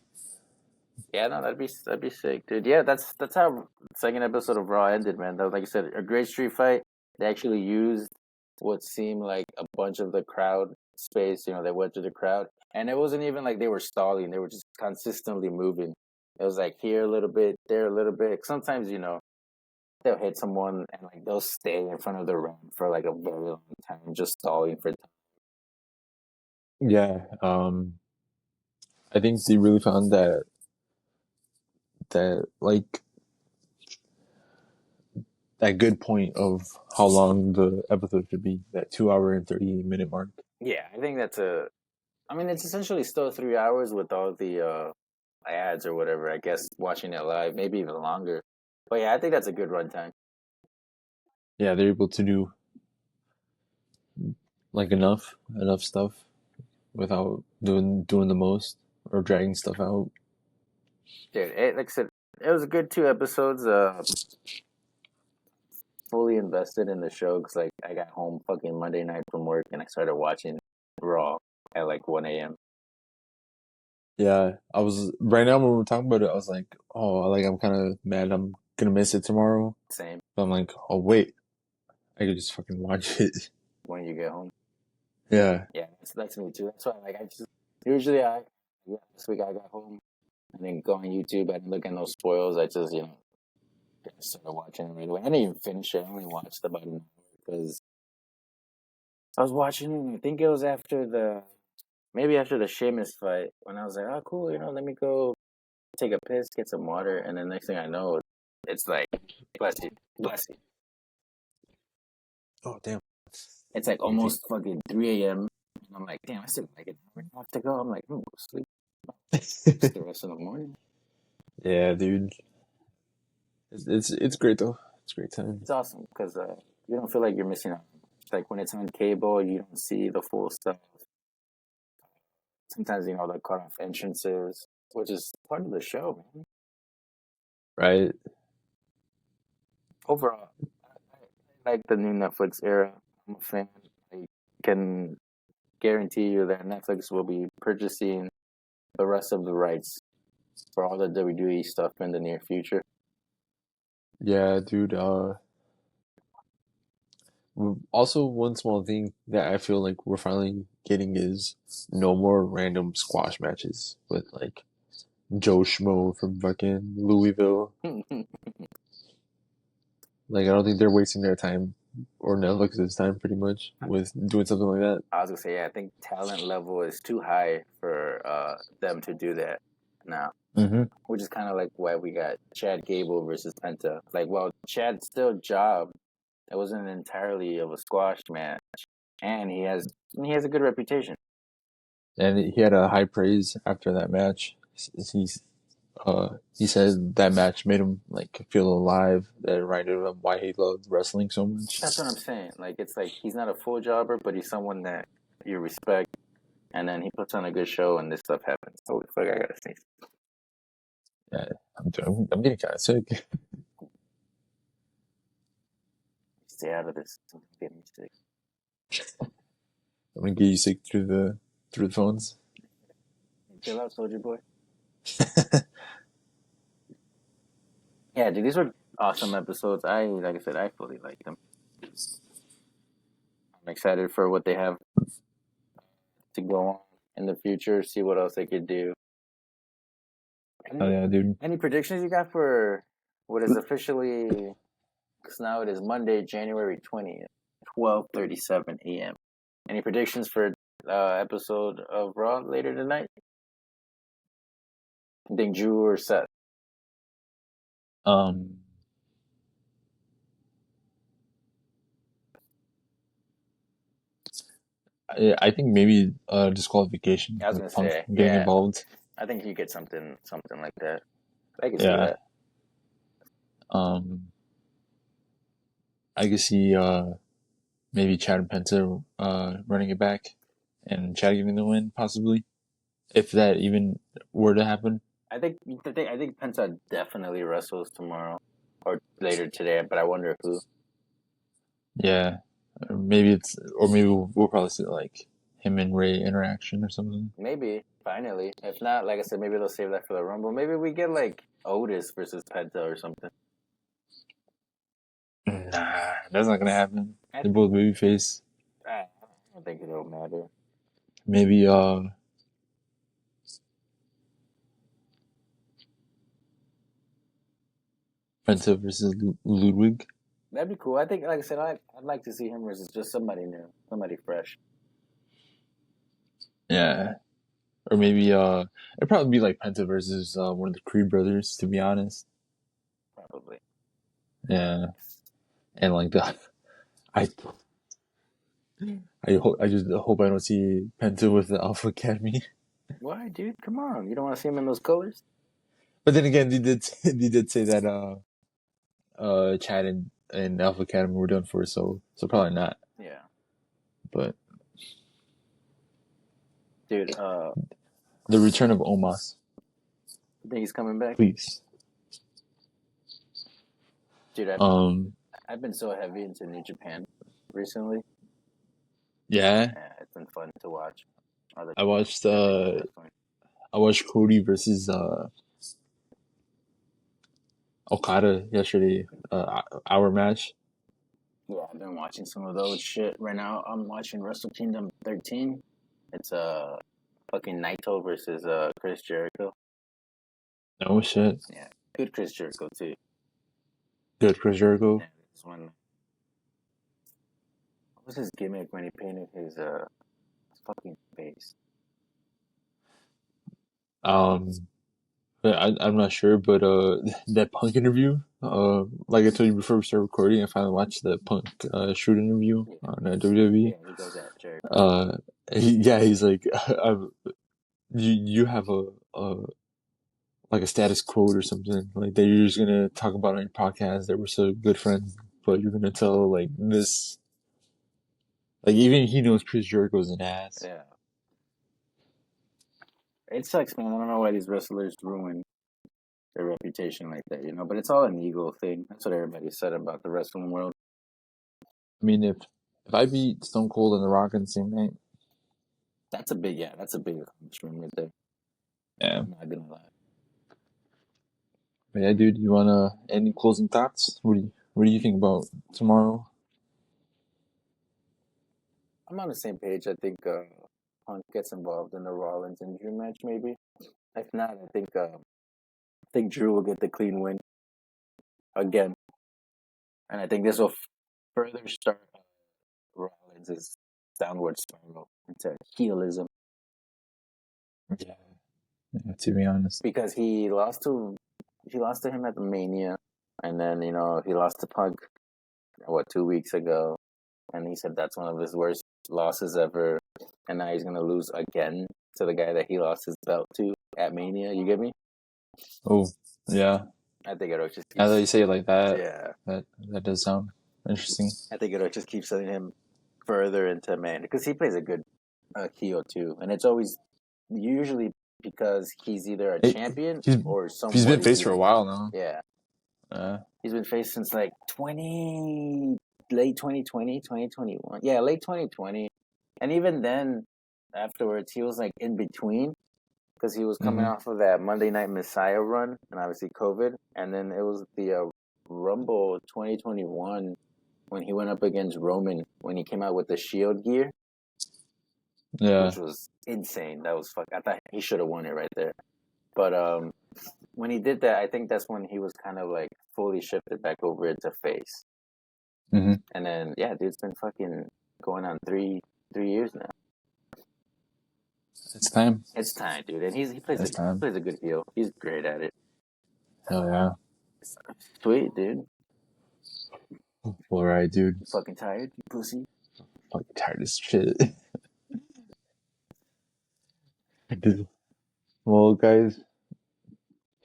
Yeah, no, that'd be sick, dude. Yeah, that's how second episode of Raw ended, man. That was, like you said, a great street fight. They actually used what seemed like a bunch of the crowd space. You know, they went to the crowd, and it wasn't even like they were stalling. They were just consistently moving. It was like here a little bit, there a little bit. Sometimes, you know, they'll hit someone and like they'll stay in front of the ring for like a very long time, just stalling for time. Yeah, I think they really found that like that good point of how long the episode should be, that 2 hour and 30 minute mark. Yeah, I think that's a. I mean, it's essentially still 3 hours with all the ads or whatever. I guess watching it live, maybe even longer. But yeah, I think that's a good runtime. Yeah, they're able to do like enough stuff without doing the most or dragging stuff out. Dude, like I said, it was a good 2 episodes. Fully invested in the show because like I got home fucking Monday night from work and I started watching Raw at like 1 a.m. Yeah, I was right now when we were talking about it, I was like, oh, like I'm kind of mad I'm gonna miss it tomorrow. Same But I'm like, oh wait, I could just fucking watch it. when you get home. Yeah, Yeah, that's me too. That's why like I just usually this week I got home and then go on YouTube. I didn't look at no spoils. I just started watching it right away. I didn't even finish it. I only watched about an hour because I was watching it. And I think it was maybe after the Sheamus fight when I was like, oh cool, let me go take a piss, get some water, and then next thing I know, it's like bless you, bless you. oh damn. It's like almost fucking 3 a.m. And I'm like, damn, I still like an hour and a half to go. I'm like, I'm gonna go sleep. It's the rest of the morning. Yeah, dude. It's great though. It's a great time. It's awesome because you don't feel like you're missing out. It's like when it's on cable, you don't see the full stuff. Sometimes they cut off entrances, which is part of the show, man. Right? Overall, I like the new Netflix era. I'm a fan. I can guarantee you that Netflix will be purchasing the rest of the rights for all the WWE stuff in the near future. Yeah, dude. Also, one small thing that I feel like we're finally getting is no more random squash matches with like Joe Schmo from fucking Louisville. Like, I don't think they're wasting their time or Netflix's time pretty much with doing something like that. I was gonna say, yeah, I think talent level is too high for them to do that now, Mm-hmm. which is kind of like why we got Chad Gable versus Penta. Like, well, Chad still jobbed. It wasn't entirely of a squash match, and he has a good reputation. And he had a high praise after that match. He's he said that match made him like feel alive. That reminded him why he loved wrestling so much. That's what I'm saying. Like, it's like he's not a full jobber, but he's someone that you respect, and then he puts on a good show, and this stuff happens. Holy fuck, I gotta sneeze. Yeah, I'm getting kind of sick. Stay out of this. I'm getting sick. I'm gonna get you sick through the phones. Chill out, Soldier Boy. Yeah, dude, these were awesome episodes. Like I said, I fully like them. I'm excited for what they have to go on in the future. See what else they could do. Oh yeah, dude. Any predictions you got for what is officially? Because now it is Monday, January 20th, 12:37 a.m. Any predictions for episode of Raw later tonight? I think Drew or Seth. Um, I think maybe disqualification I was gonna with Punk say, getting yeah, involved. I think he gets something like that. I can see Yeah. that. Um, I could see maybe Chad Penta running it back and Chad getting the win possibly if that even were to happen. I think Penta definitely wrestles tomorrow or later today, but I wonder who. Yeah. Or maybe we'll probably see like him and Ray interaction or something. Maybe finally. If not, like I said, maybe they'll save that for the Rumble. Maybe we get like Otis versus Penta or something. Nah, that's not gonna happen. I, They're both babyface. I don't think it'll matter. Maybe Penta versus Ludwig. That'd be cool. I think, like I said, I'd like to see him versus just somebody new, somebody fresh. Yeah. Or maybe it'd probably be like Penta versus one of the Creed brothers, to be honest. Probably. Yeah. And like the I I just hope I don't see Penta with the Alpha Academy. Why, dude? Come on. You don't want to see him in those colors? But then again, they did say that Chad and Alpha Academy were done for, so probably not. Yeah. But Dude, the return of Omos, you think he's coming back? please. Dude, Um, I've been so heavy into New Japan recently. yeah, Yeah, it's been fun to watch. Other I watched wrestling. I watched Cody versus Okada yesterday. Our match. Yeah, I've been watching some of those shit. Right now, I'm watching Wrestle Kingdom 13. It's fucking Naito versus Chris Jericho. Oh shit, Yeah, good Chris Jericho too. good Chris Jericho. Yeah, this one. What was his gimmick when he painted his fucking face? Um, but I'm not sure, but that Punk interview, like I told you before we started recording, I finally watched the Punk shoot interview Yeah, on WWE. yeah, he goes at Jericho. Uh, he's like, you have a like a status quote or something like that. You're just gonna talk about on your podcast that we're so good friends, but you're gonna tell like this, like even he knows Chris Jericho's an ass. Yeah, it sucks, man. I don't know why these wrestlers ruin their reputation like that, you know. But it's all an ego thing. That's what everybody said about the wrestling world. I mean, if I beat Stone Cold and The Rock on the same night, That's a big accomplishment right there. yeah. I'm not gonna lie. But yeah, dude, you wanna any closing thoughts? What do you think about tomorrow? I'm on the same page. I think Punk gets involved in the Rollins and Drew match, maybe. If not, I think Drew will get the clean win again, and I think this will further start Rollins' downward spiral into heelism Yeah, to be honest. because he lost to him at the Mania, and then you know he lost to Punk 2 weeks ago, and he said that's one of his worst losses ever, and now he's gonna lose again to the guy that he lost his belt to at Mania. You get me? Oh, yeah. I think it'll just Now that keeps you say it like that, yeah. that does sound interesting. I think it'll just keep sending him further into man because he plays a good heel too, and it's always usually because he's either a It, champion he's or he's been somebody face for a beating him. while now. Yeah, Uh, he's been faced since like 20 late 2020, 2021. Yeah, late 2020, and even then, afterwards, he was like in between because he was coming mhm. off of that Monday Night Messiah run, and obviously COVID, and then it was the Rumble 2021 when he went up against Roman when he came out with the Shield gear, Yeah. which was insane. That was fuck. I thought he should have won it right there. But when he did that, I think that's when he was kind of like fully shifted back over into face. Mm-hmm. And then yeah, dude's been fucking going on 3 years now. It's time. It's time, dude, and he It's time. plays a good heel. He's great at it. Hell yeah. Sweet, dude. All right, dude. You fucking tired, you pussy. Fucking tired of this shit. Well, guys,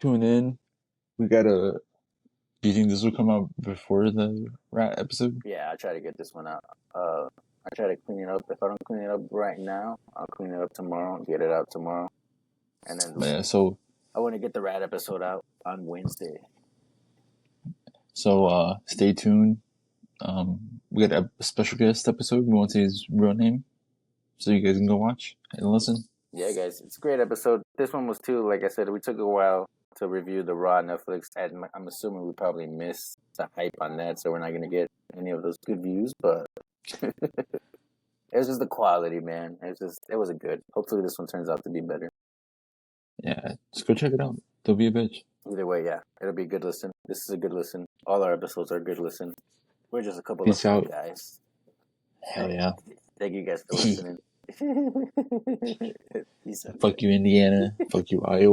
tune in. We gotta. Do you think this will come out before the rat episode? Yeah, I'll try to get this one out. I try to clean it up. If I don't clean it up right now, I'll clean it up tomorrow and get it out tomorrow. And then Yeah. So I want to get the rat episode out on Wednesday. stay tuned. We got a special guest episode. We won't say his real name, so you guys can go watch and listen. Yeah, guys, it's a great episode. This one was too. Like I said, we took a while to review the Raw Netflix. And I'm assuming we probably missed the hype on that, so we're not gonna get any of those good views. But it was just the quality, man. It was a good. Hopefully, this one turns out to be better. Yeah, just go check it out. Don't be a bitch. Either way, yeah, it'll be a good listen. This is a good listen. All our episodes are a good listen. We're just a couple Peace of out, guys. Hell yeah. Thank you guys for listening. Peace out, Fuck you, Indiana. Fuck you, Iowa.